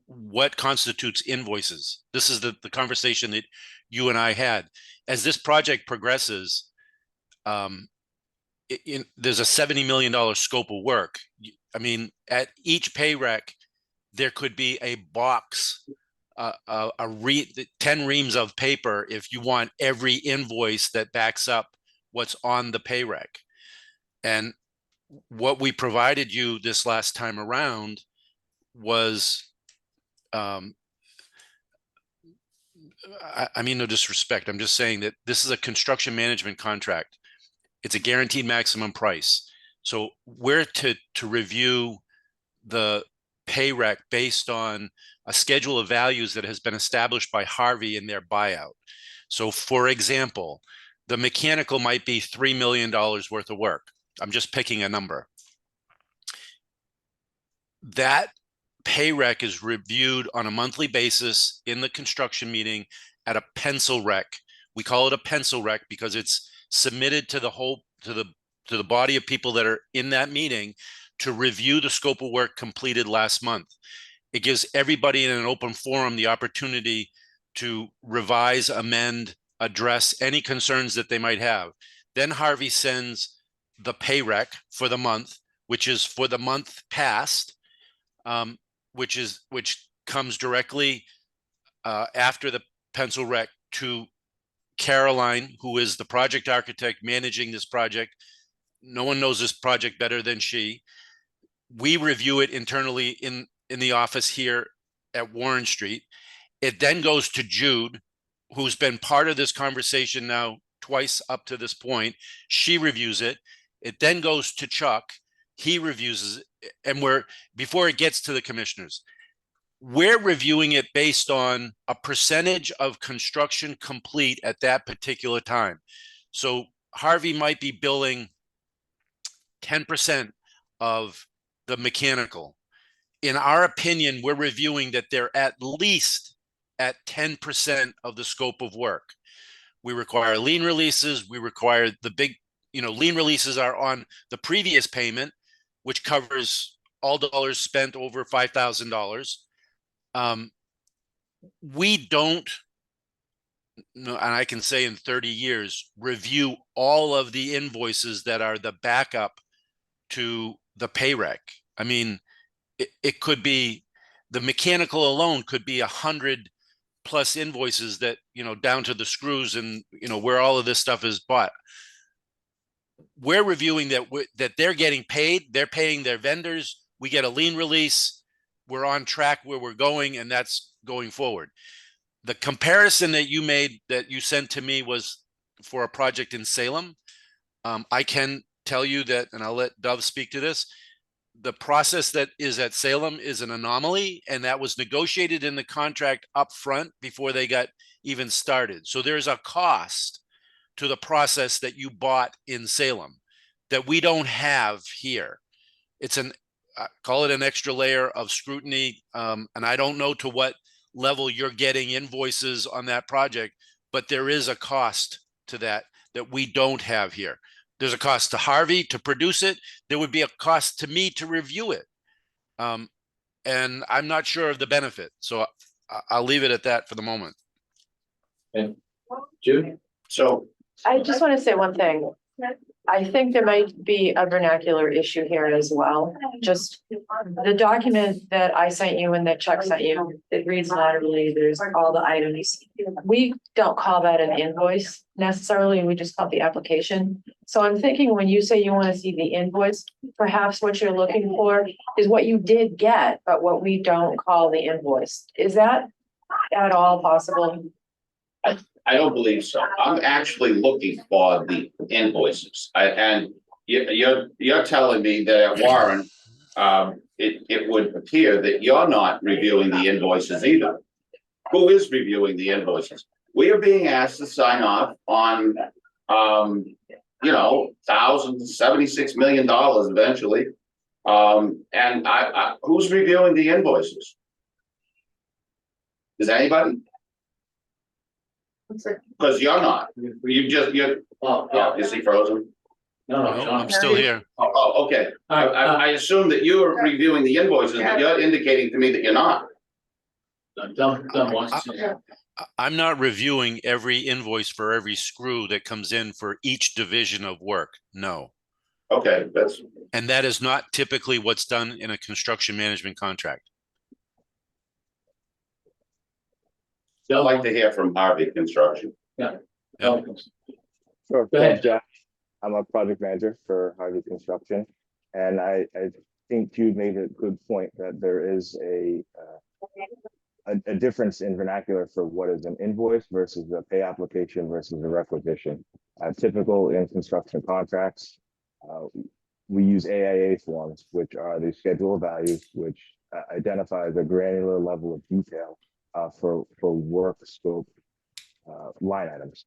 what constitutes invoices? This is the conversation that you and I had. As this project progresses, there's a $70 million scope of work. I mean, at each pay rec, there could be a box, 10 reams of paper if you want every invoice that backs up what's on the pay rec. And what we provided you this last time around was, I mean, no disrespect. I'm just saying that this is a construction management contract. It's a guaranteed maximum price. So we're to review the pay rec based on a schedule of values that has been established by Harvey in their buyout. So for example, the mechanical might be $3 million worth of work. I'm just picking a number. That pay rec is reviewed on a monthly basis in the construction meeting at a pencil rec. We call it a pencil rec because it's submitted to the body of people that are in that meeting to review the scope of work completed last month. It gives everybody in an open forum the opportunity to revise, amend, address any concerns that they might have. Then Harvey sends the pay rec for the month, which is for the month past, which comes directly after the pencil rec to Caroline, who is the project architect managing this project. No one knows this project better than she. We review it internally in the office here at Warren Street. It then goes to Jude, who's been part of this conversation now twice up to this point. She reviews it. It then goes to Chuck. He reviews it. And before it gets to the commissioners, we're reviewing it based on a percentage of construction complete at that particular time. So Harvey might be billing 10% of the mechanical. In our opinion, we're reviewing that they're at least at 10% of the scope of work. We require lien releases. We require the big, lien releases are on the previous payment, which covers all dollars spent over $5,000. We don't, no, and I can say in 30 years, review all of the invoices that are the backup to the pay rec. I mean, it could be, the mechanical alone could be 100 plus invoices that, down to the screws and, where all of this stuff is bought. We're reviewing that they're getting paid, they're paying their vendors, we get a lien release, we're on track where we're going, and that's going forward. The comparison that you made, that you sent to me, was for a project in Salem. I can tell you that, and I'll let Dove speak to this, the process that is at Salem is an anomaly, and that was negotiated in the contract up front before they got even started. So there's a cost to the process that you bought in Salem that we don't have here. It's call it an extra layer of scrutiny. And I don't know to what level you're getting invoices on that project, but there is a cost to that we don't have here. There's a cost to Harvey to produce it. There would be a cost to me to review it. And I'm not sure of the benefit. So I'll leave it at that for the moment. Okay. Jude? So, I just want to say one thing. I think there might be a vernacular issue here as well. Just the document that I sent you and that Chuck sent you, it reads laterally, there's all the items. We don't call that an invoice necessarily, we just call it the application. So I'm thinking when you say you want to see the invoice, perhaps what you're looking for is what you did get, but what we don't call the invoice. Is that at all possible? I don't believe so. I'm actually looking for the invoices. And you're telling me that at Warren, it would appear that you're not reviewing the invoices either. Who is reviewing the invoices? We are being asked to sign off on, $76 million eventually. And who's reviewing the invoices? Is anybody? Because you're not. Is he frozen? No, I'm still here. Oh, okay. I assume that you are reviewing the invoices, but you're indicating to me that you're not. I'm not reviewing every invoice for every screw that comes in for each division of work. No. Okay, and that is not typically what's done in a construction management contract. I'd like to hear from Harvey Construction. Yeah. Yeah. Sure. Go ahead. Jack. I'm a project manager for Harvey Construction, and I think Jude made a good point that there is a difference in vernacular for what is an invoice versus a pay application versus a requisition. Typical in construction contracts, we use AIA forms, which are the schedule of values, which identifies a granular level of detail for work scope line items.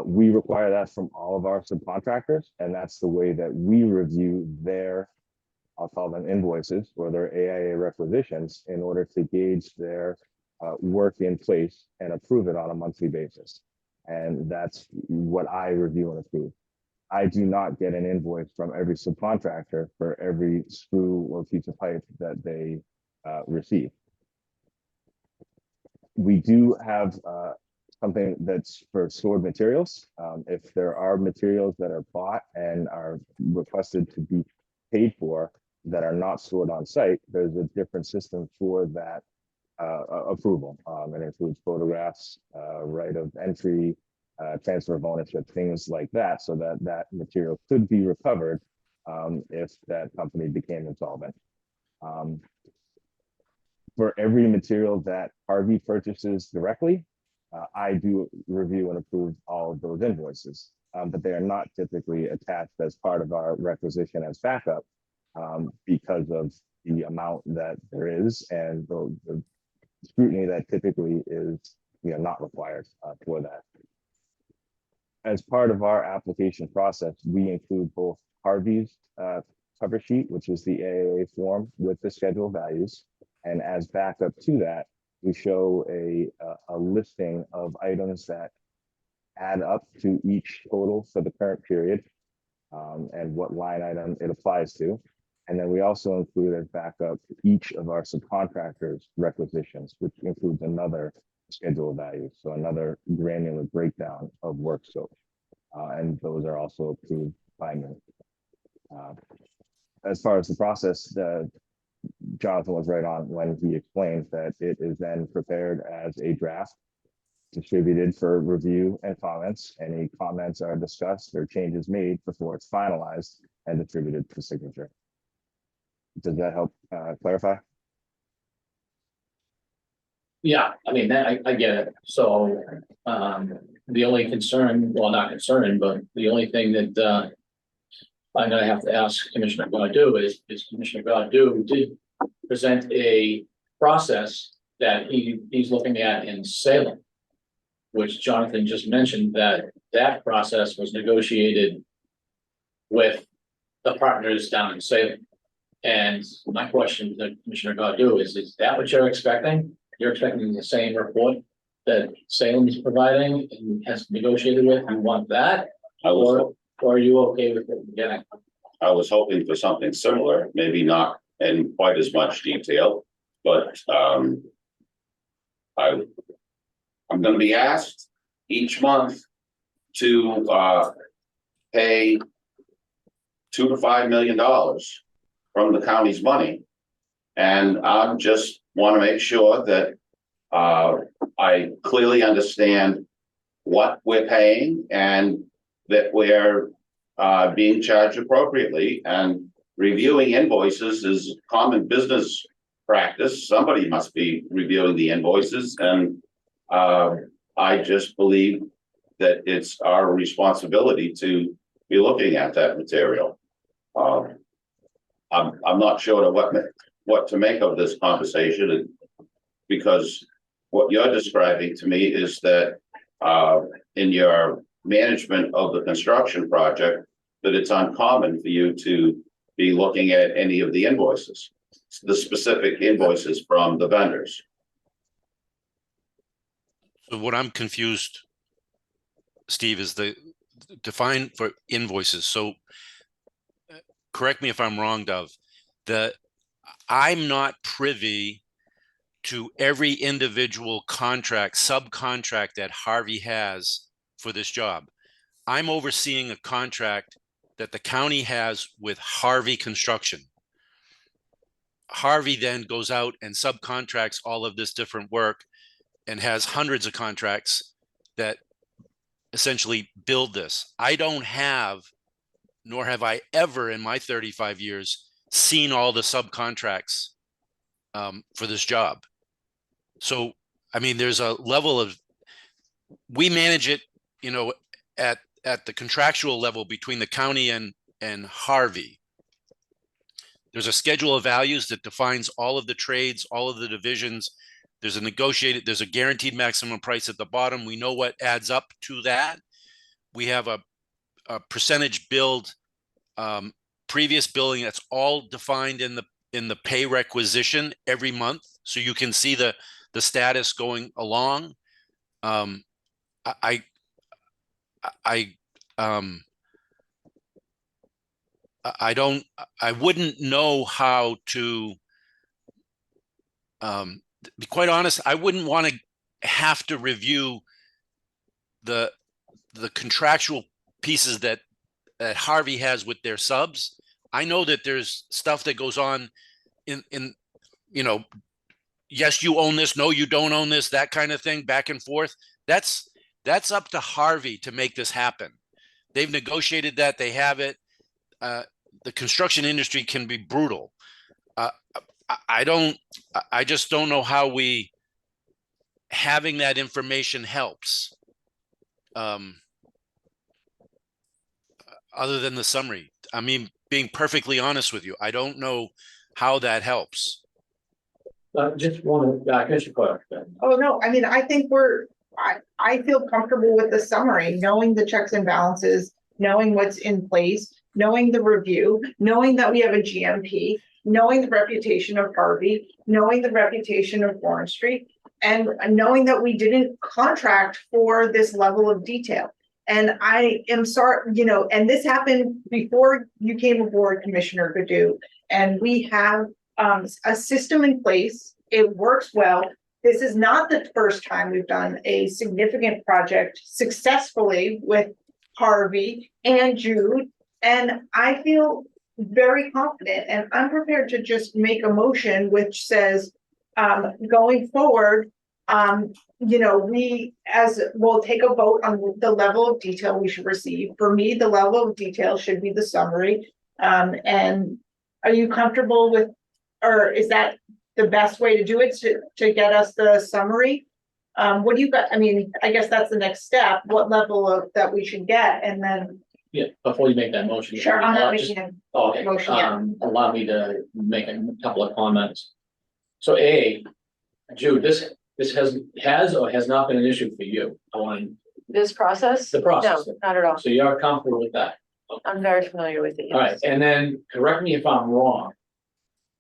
We require that from all of our subcontractors, and that's the way that we review their, I'll call them invoices, or their AIA requisitions, in order to gauge their work in place and approve it on a monthly basis. And that's what I review and approve. I do not get an invoice from every subcontractor for every screw or piece of pipe that they receive. We do have something that's for stored materials. If there are materials that are bought and are requested to be paid for that are not stored on site, there's a different system for that approval. It includes photographs, right of entry, transfer of ownership, things like that, so that that material could be recovered if that company became insolvent. For every material that Harvey purchases directly, I do review and approve all of those invoices, but they are not typically attached as part of our requisition as backup because of the amount that there is and the scrutiny that typically is not required for that. As part of our application process, we include both Harvey's cover sheet, which is the AAA form with the schedule of values, and as backup to that, we show a listing of items that add up to each total for the current period, and what line item it applies to. And then we also include as backup each of our subcontractors' requisitions, which includes another schedule of values, so another granular breakdown of work scope. And those are also approved by me. As far as the process, Jonathan was right on when he explained that it is then prepared as a draft, distributed for review and comments. Any comments are discussed or changes made before it's finalized and distributed for signature. Does that help clarify? Yeah, I mean, I get it. So, the only concern, well, not concern, but the only thing that, I'm gonna have to ask Commissioner Godu is Commissioner Godu did present a process that he's looking at in Salem, which Jonathan just mentioned that process was negotiated with the partners down in Salem. And my question to Commissioner Godu is that what you're expecting? You're expecting the same report that Salem is providing and has negotiated with? You want that? Or are you okay with it getting? I was hoping for something similar, maybe not in quite as much detail, but I'm gonna be asked each month to pay $2 to $5 million from the county's money. And I just want to make sure that I clearly understand what we're paying and that we're being charged appropriately. And reviewing invoices is common business practice. Somebody must be reviewing the invoices, and I just believe that it's our responsibility to be looking at that material. I'm not sure what to make of this conversation, because what you're describing to me is that in your management of the construction project, that it's uncommon for you to be looking at any of the invoices, the specific invoices from the vendors. So what I'm confused, Steve, is the define for invoices. So correct me if I'm wrong, Dov, I'm not privy to every individual contract, subcontract that Harvey has for this job. I'm overseeing a contract that the county has with Harvey Construction. Harvey then goes out and subcontracts all of this different work and has hundreds of contracts that essentially build this. I don't have, nor have I ever in my 35 years seen all the subcontracts for this job. So, I mean, there's a level of, we manage it, you know, at the contractual level between the county and Harvey. There's a schedule of values that defines all of the trades, all of the divisions. There's a guaranteed maximum price at the bottom. We know what adds up to that. We have a percentage billed, previous billing that's all defined in the pay requisition every month. So you can see the status going along. I wouldn't know how to, be quite honest, I wouldn't want to have to review the contractual pieces that Harvey has with their subs. I know that there's stuff that goes on in, you know, yes, you own this, no, you don't own this, that kind of thing, back and forth. That's up to Harvey to make this happen. They've negotiated that, they have it. The construction industry can be brutal. I just don't know how having that information helps. Other than the summary. I mean, being perfectly honest with you, I don't know how that helps. Just want to, I guess you caught it. Oh, no, I mean, I think I feel comfortable with the summary, knowing the checks and balances, knowing what's in place, knowing the review, knowing that we have a GMP, knowing the reputation of Harvey, knowing the reputation of Warren Street. and knowing that we didn't contract for this level of detail. And I am sorry, you know, and this happened before you came aboard, Commissioner Godu. And we have a system in place. It works well. This is not the first time we've done a significant project successfully with Harvey and Jude. And I feel very confident, and I'm prepared to just make a motion which says, going forward, you know, we'll take a vote on the level of detail we should receive. For me, the level of detail should be the summary. And are you comfortable with, or is that the best way to do it, to get us the summary? What do you got? I mean, I guess that's the next step, what level of that we should get, and then. Yeah, before you make that motion. Sure, I'm not just- making a Okay, motion yet. allow me to make a couple of comments. So Jude, this has or has not been an issue for you on This process? the process. No, not at all. So you're comfortable with that? I'm very familiar with it. All right, yes. and then correct me if I'm wrong.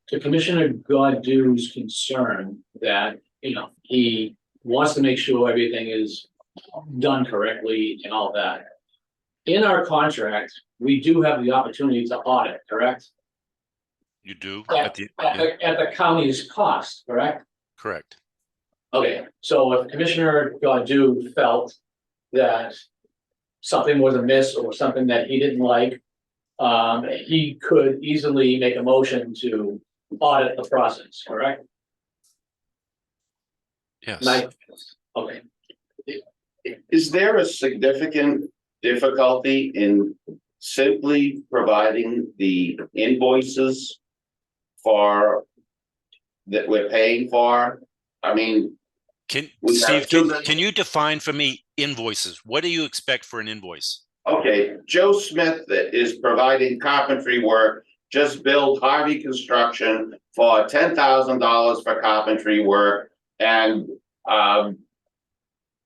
To Commissioner Godew's concern that, you know, he wants to make sure everything is done correctly and all that. In our contract, we do have the opportunity to audit, correct? You do At the county's cost, correct? correct. Okay, so if Commissioner Godu felt that something was amiss or something that he didn't like, he could easily make a motion to audit the process, correct? Yes. Okay, Is there a significant difficulty in simply providing the invoices for that we're paying for? I mean, Can, We have Steve, two- can you define for me invoices? What do you expect for an invoice? okay, Joe Smith that is providing carpentry work just billed Harvey Construction for $10,000 for carpentry work. And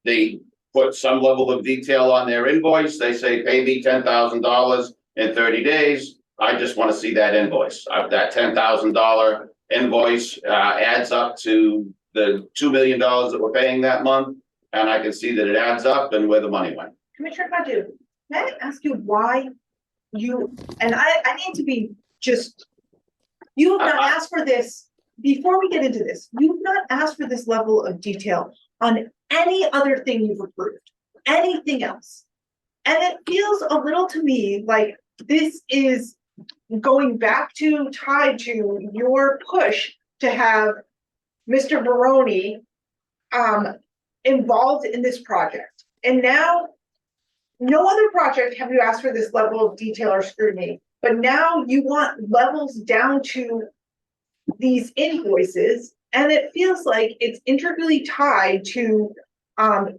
they put some level of detail on their invoice. They say, pay me $10,000 in 30 days. I just want to see that invoice. That $10,000 invoice adds up to the $2 million that we're paying that month. And I can see that it adds up and where the money went. Commissioner Godu, can I ask you why you, and I need to be just, you have not asked for this, before we get into this, you've not asked for this level of detail on any other thing you've approved, anything else. And it feels a little to me like this is going back to, tied to your push to have Mr. Baroni involved in this project. And now, no other project have you asked for this level of detail or scrutiny, but now you want levels down to these invoices, and it feels like it's intricately tied to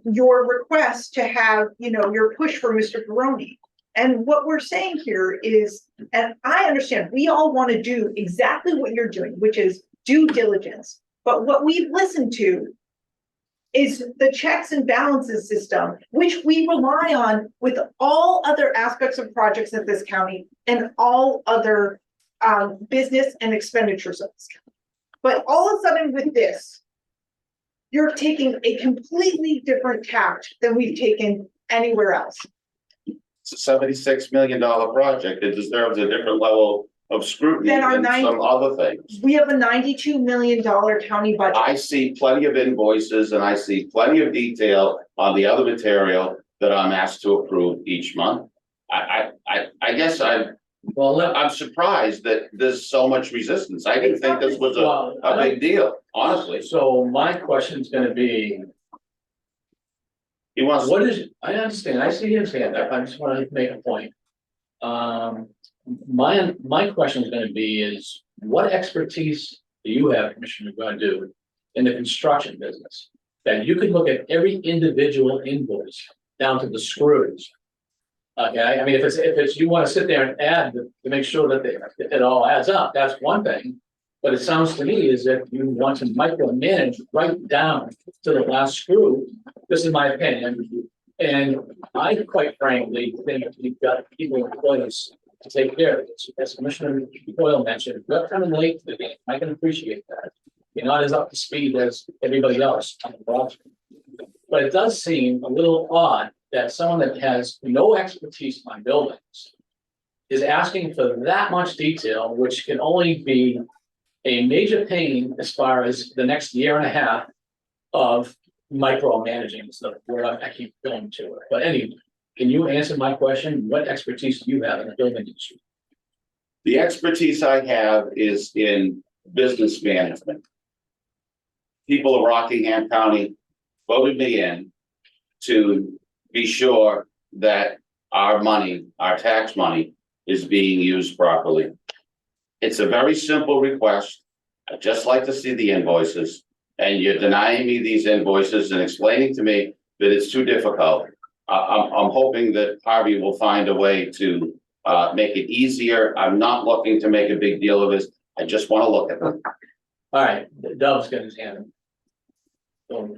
your request to have, you know, your push for Mr. Baroni. And what we're saying here is, and I understand, we all want to do exactly what you're doing, which is due diligence. But what we've listened to is the checks and balances system, which we rely on with all other aspects of projects in this county and all other business and expenditures of this county. But all of a sudden with this, you're taking a completely different tact than we've taken anywhere else. It's a $76 million project. It deserves a different level of scrutiny Then our than nine- some other things. We have a $92 million county budget. I see plenty of invoices and I see plenty of detail on the other material that I'm asked to approve each month. I guess I'm surprised that there's so much resistance. I didn't think this was a big deal, honestly. So my question's gonna be, He wants. what is, I understand, I see his hand up, I just wanna make a point. My question is gonna be is, what expertise do you have, Commissioner Godu, in the construction business? That you could look at every individual invoice down to the screws. Okay, I mean, if it's, you wanna sit there and add to make sure that it all adds up, that's one thing. But it sounds to me as if you want to micromanage right down to the last screw. This is my opinion. And I quite frankly think you've got people in place to take care of this. As Commissioner Doyle mentioned, we're coming late to the game. I can appreciate that. you're not as up to speed as everybody else on the project. But it does seem a little odd that someone that has no expertise on buildings is asking for that much detail, which can only be a major pain as far as the next year and a half of micromanaging stuff, where I keep going to it. But anyway, can you answer my question? What expertise do you have in the building industry? The expertise I have is in business management. People of Rockingham County voted me in to be sure that our money, our tax money, is being used properly. It's a very simple request. I'd just like to see the invoices, and you're denying me these invoices and explaining to me that it's too difficult. I'm hoping that Harvey will find a way to make it easier. I'm not looking to make a big deal of this. I just want to look at them. All right, Dove's got his hand. Go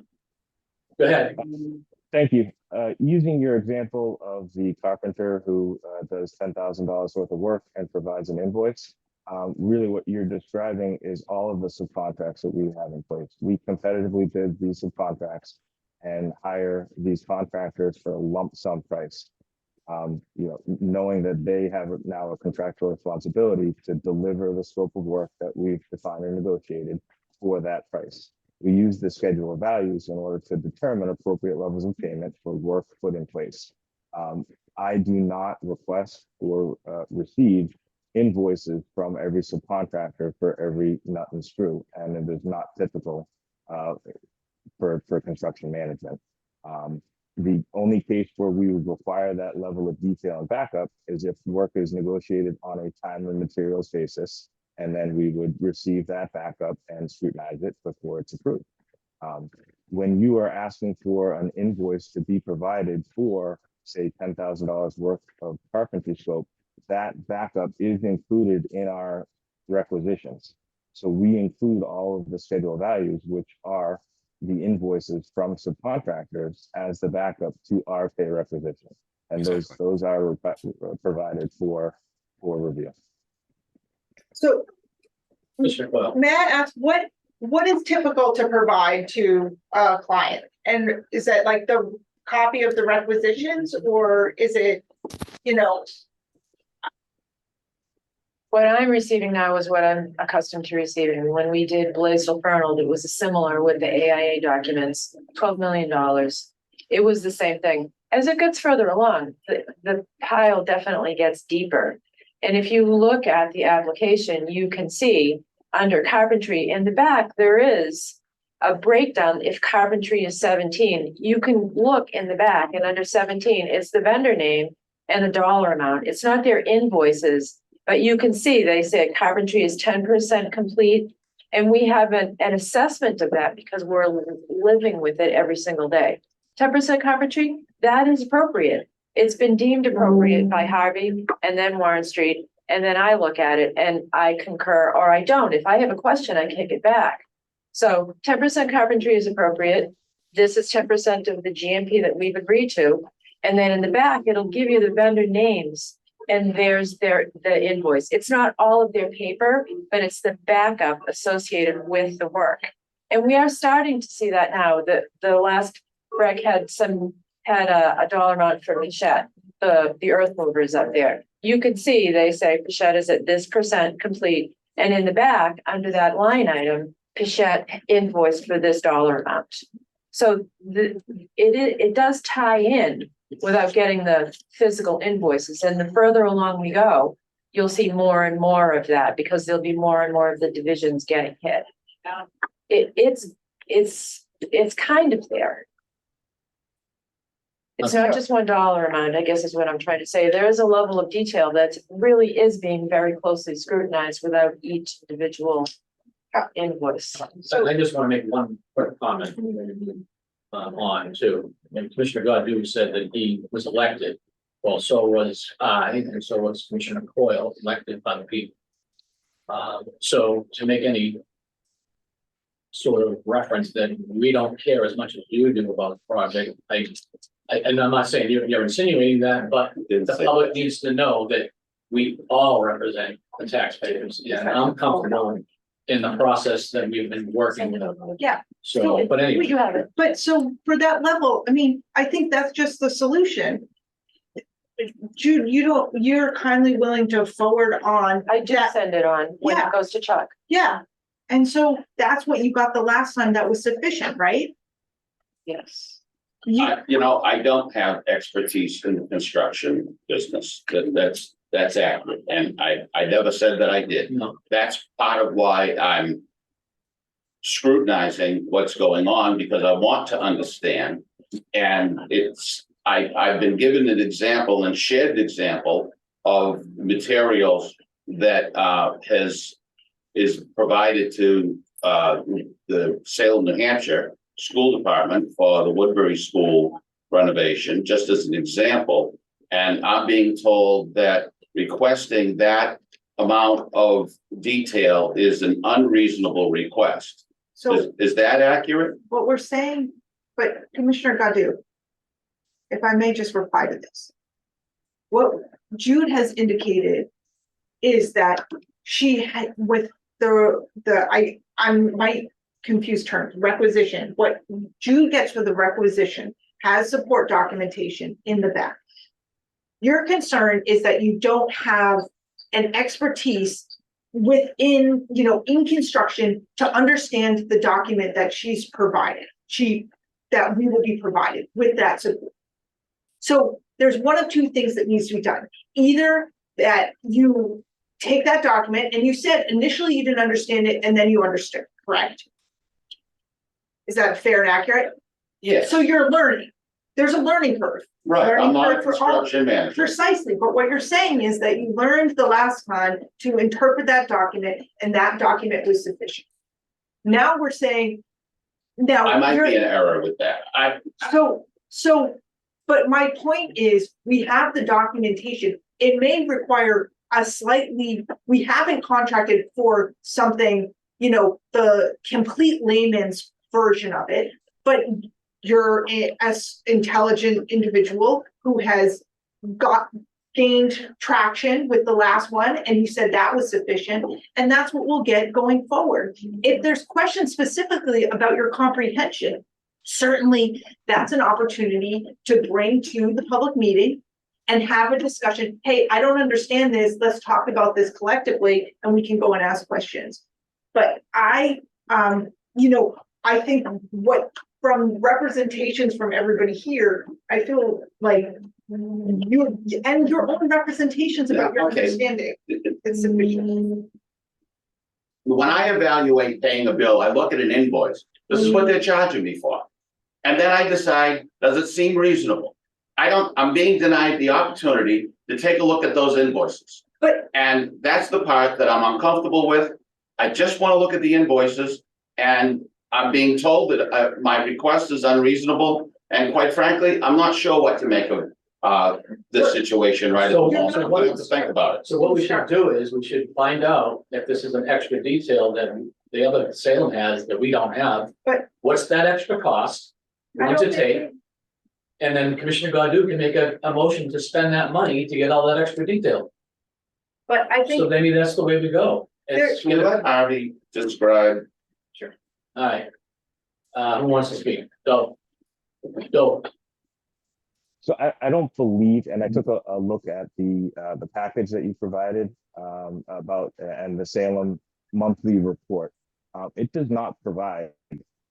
ahead. Thank you. Using your example of the carpenter who does $10,000 worth of work and provides an invoice, really what you're describing is all of the subcontracts that we have in place. We competitively bid these subcontracts and hire these contractors for a lump sum price. Knowing that they have now a contractual responsibility to deliver the scope of work that we've defined and negotiated for that price. We use the schedule of values in order to determine appropriate levels of payment for work put in place. I do not request or receive invoices from every subcontractor for every nut and screw, and it is not typical for construction management. The only case where we would require that level of detail and backup is if work is negotiated on a time and materials basis, and then we would receive that backup and scrutinize it before it's approved. When you are asking for an invoice to be provided for, say, $10,000 worth of carpentry scope, that backup is included in our requisitions. So we include all of the schedule values, which are the invoices from subcontractors as the backup to our pay requisition. And those are provided for review. So Mr. Coyle. may I ask, what is typical to provide to a client? And is that like the copy of the requisitions, or is it, What I'm receiving now is what I'm accustomed to receiving. When we did Blaisdell Fernald, it was similar with the AIA documents, $12 million. It was the same thing. As it gets further along, the pile definitely gets deeper. And if you look at the application, you can see under carpentry in the back, there is a breakdown. If carpentry is 17, you can look in the back, and under 17, it's the vendor name and the dollar amount. It's not their invoices. But you can see, they say carpentry is 10% complete, and we have an assessment of that because we're living with it every single day. 10% carpentry, that is appropriate. It's been deemed appropriate by Harvey and then Warren Street, and then I look at it and I concur or I don't. If I have a question, I kick it back. So 10% carpentry is appropriate. This is 10% of the GMP that we've agreed to. And then in the back, it'll give you the vendor names. And there's the invoice. It's not all of their paper, but it's the backup associated with the work. And we are starting to see that now. The last Greg had a dollar amount for Pichette, the earth movers up there. You can see they say Pichette is at this % complete. And in the back, under that line item, Pichette invoiced for this dollar amount. So it does tie in without getting the physical invoices. And the further along we go, you'll see more and more of that because there'll be more and more of the divisions getting hit. It's kind of there. It's not just $1 amount, I guess is what I'm trying to say. There is a level of detail that really is being very closely scrutinized without each individual invoice. So I just want to make one quick comment on too. And Commissioner Godu said that he was elected. Well, so was I, and so was Commissioner Coyle, elected by the people. So to make any sort of reference that we don't care as much as you do about the project, and I'm not saying you're insinuating that, but the public needs to know that we all represent the taxpayers. And I'm comfortable in the process that we've been working with. Yeah. So, but anyway. You have it. But so for that level, I mean, I think that's just the solution. Jude, you're kindly willing to forward on. I do that. send it on when Yeah. it goes to Chuck. Yeah, and so that's what you got the last time that was sufficient, right? Yes. I don't have expertise in the construction business. That's accurate. And I never said that I did. No. That's part of why I'm scrutinizing what's going on, because I want to understand. And I've been given an example and shared example of materials that is provided to the Salem, New Hampshire School Department for the Woodbury School renovation, just as an example. And I'm being told that requesting that amount of detail is an unreasonable request. So Is that accurate? what we're saying, but Commissioner Godu, if I may just reply to this. What Jude has indicated is that she had with I might confuse terms, requisition. What Jude gets for the requisition has support documentation in the back. Your concern is that you don't have an expertise within, in construction to understand the document that she's provided. That we will be provided with that support. So there's one of two things that needs to be done. Either that you take that document, and you said initially you didn't understand it and then you understood, correct? Is that fair and accurate? Yes. So you're learning. There's a learning curve. Right, Learning I'm not a curve for all- construction manager. Precisely, but what you're saying is that you learned the last time to interpret that document and that document was sufficient. Now we're saying, now. I might you're- be in error with that. But my point is, we have the documentation. It may require we haven't contracted for something, the complete layman's version of it, but you're as intelligent individual who has gained traction with the last one, and you said that was sufficient, and that's what we'll get going forward. If there's questions specifically about your comprehension, certainly that's an opportunity to bring to the public meeting and have a discussion. Hey, I don't understand this. Let's talk about this collectively, and we can go and ask questions. But I think from representations from everybody here, I feel like you and your own representations about your understanding is sufficient. When I evaluate paying a bill, I look at an invoice. This is what they're charging me for. And then I decide, does it seem reasonable? I'm being denied the opportunity to take a look at those invoices. And that's the part that I'm uncomfortable with. I just want to look at the invoices, and I'm being told that my request is unreasonable. And quite frankly, I'm not sure what to make of this situation right at the moment. I have to think about it. So what we should do is we should find out if this is an extra detail that the other Salem has that we don't have. But what's that extra cost going to take? And then Commissioner Godu can make a motion to spend that money to get all that extra detail. But I think. So maybe that's the way we go. It's- So let Harvey describe. Sure. All right. Who wants to speak? Go. So I don't believe, and I took a look at the package that you provided about and the Salem monthly report. It does not provide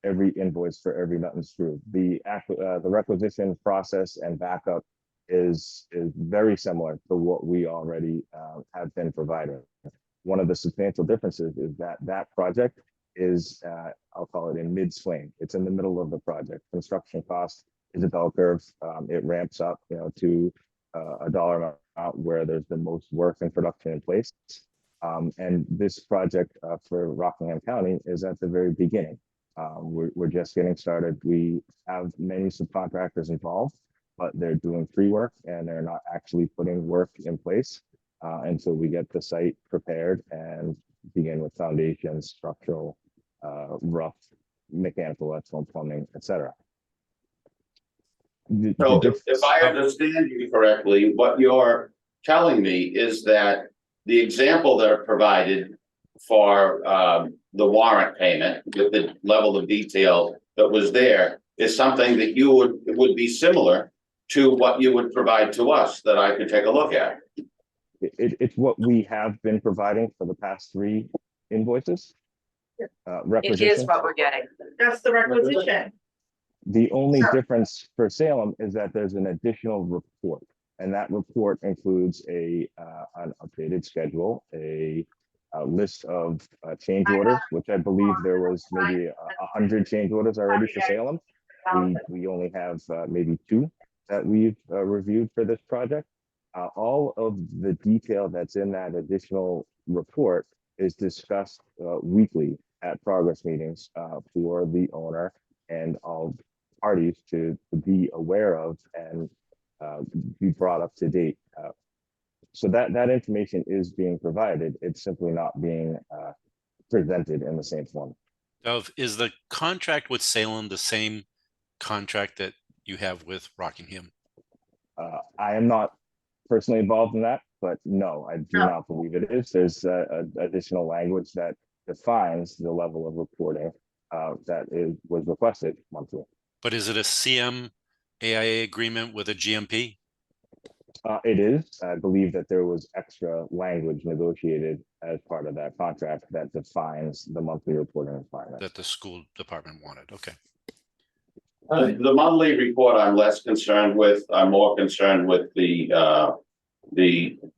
every invoice for every nut and screw. The requisition process and backup is very similar to what we already have been provided. One of the substantial differences is that project is, I'll call it in mid-swing. It's in the middle of the project. Construction cost is a bell curve. It ramps up, to a dollar amount where there's the most work and production in place. And this project for Rockingham County is at the very beginning. We're just getting started. We have many subcontractors involved, but they're doing pre-work and they're not actually putting work in place until we get the site prepared and begin with foundations, structural, rough, mechanical, electrical, plumbing, etc. So if I understand you correctly, what you're telling me is that the example that are provided for the warrant payment with the level of detail that was there is something that you would be similar to what you would provide to us that I could take a look at. It's what we have been providing for the past 3 invoices. It is Requisitions. what we're getting. That's the requisition. The only difference for Salem is that there's an additional report. And that report includes an updated schedule, a list of change orders, which I believe there was maybe 100 change orders already for Salem. We only have maybe 2 that we've reviewed for this project. All of the detail that's in that additional report is discussed weekly at progress meetings for the owner and all parties to be aware of and be brought up to date. So that information is being provided. It's simply not being presented in the same form. Dov, is the contract with Salem the same contract that you have with Rockingham? I am not personally involved in that, but no, I do not believe it is. There's additional language that defines the level of reporting was requested monthly. But is it a CM AIA agreement with a GMP? It is. I believe that there was extra language negotiated as part of that contract that defines the monthly reporting requirements. That the school department wanted, okay. The monthly report I'm less concerned with. I'm more concerned with the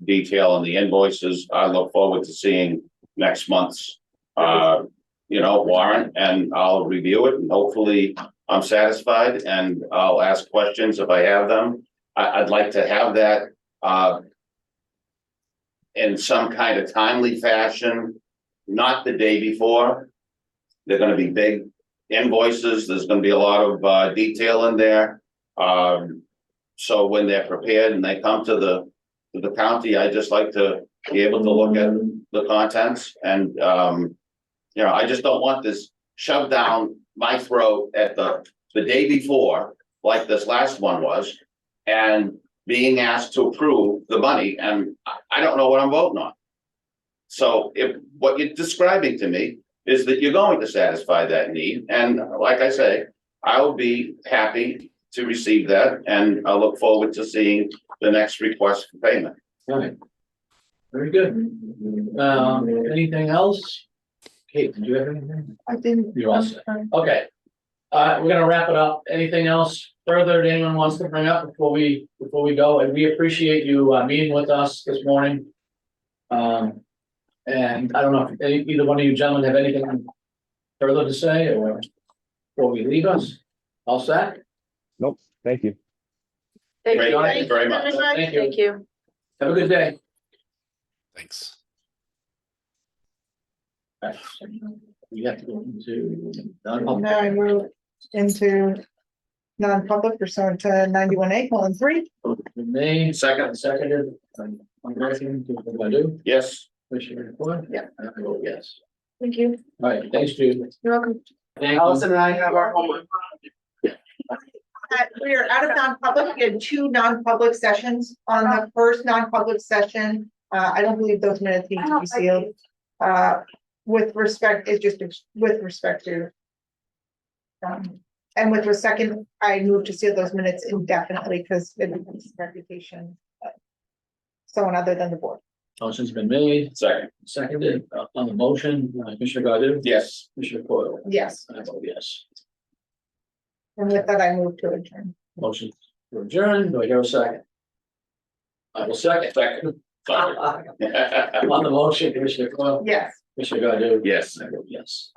detail and the invoices. I look forward to seeing next month's warrant, and I'll review it, and hopefully I'm satisfied, and I'll ask questions if I have them. I'd like to have that in some kind of timely fashion, not the day before. They're going to be big invoices. There's going to be a lot of detail in there. So when they're prepared and they come to the county, I just like to be able to look at the contents, and I just don't want this shoved down my throat at the day before, like this last one was, and being asked to approve the money, and I don't know what I'm voting on. So if what you're describing to me is that you're going to satisfy that need, and like I say, I will be happy to receive that, and I look forward to seeing the next request for payment. All right. Very good. Anything else? Kate, did you have anything? I didn't. You're all set. Okay. We're gonna wrap it up. Anything else further that anyone wants to bring up before we go? And we appreciate you meeting with us this morning. And I don't know if either one of you gentlemen have anything further to say, or before we leave us. All set? Nope. Thank you. Thank Great, you. thank you very much. Thank you. Thank you. Have a good day. Thanks. We have to go into. Now I move into non-public pursuant to 91A:3. Made, Second. seconded. I'm asking, what I do? Yes. Commissioner DeFoy? Yeah. I vote yes. Thank you. All right, thanks, Jude. You're welcome. Allison and I have our homework. We are out of non-public. We had 2 non-public sessions. On the first non-public session, I don't believe those minutes need to be sealed. With respect, it's just with respect to. And with the second, I moved to seal those minutes indefinitely because it becomes reputation. Someone other than the board. Motion's been made, Second. seconded, on the motion, Commissioner Godu? Yes. Commissioner Coyle? Yes, I vote yes. and with that, I move to adjourn. Motion to adjourn, do I hear a second? I will second. Second. Sorry. On the motion, Commissioner Coyle? Yes. Commissioner Godu? Yes. I vote yes.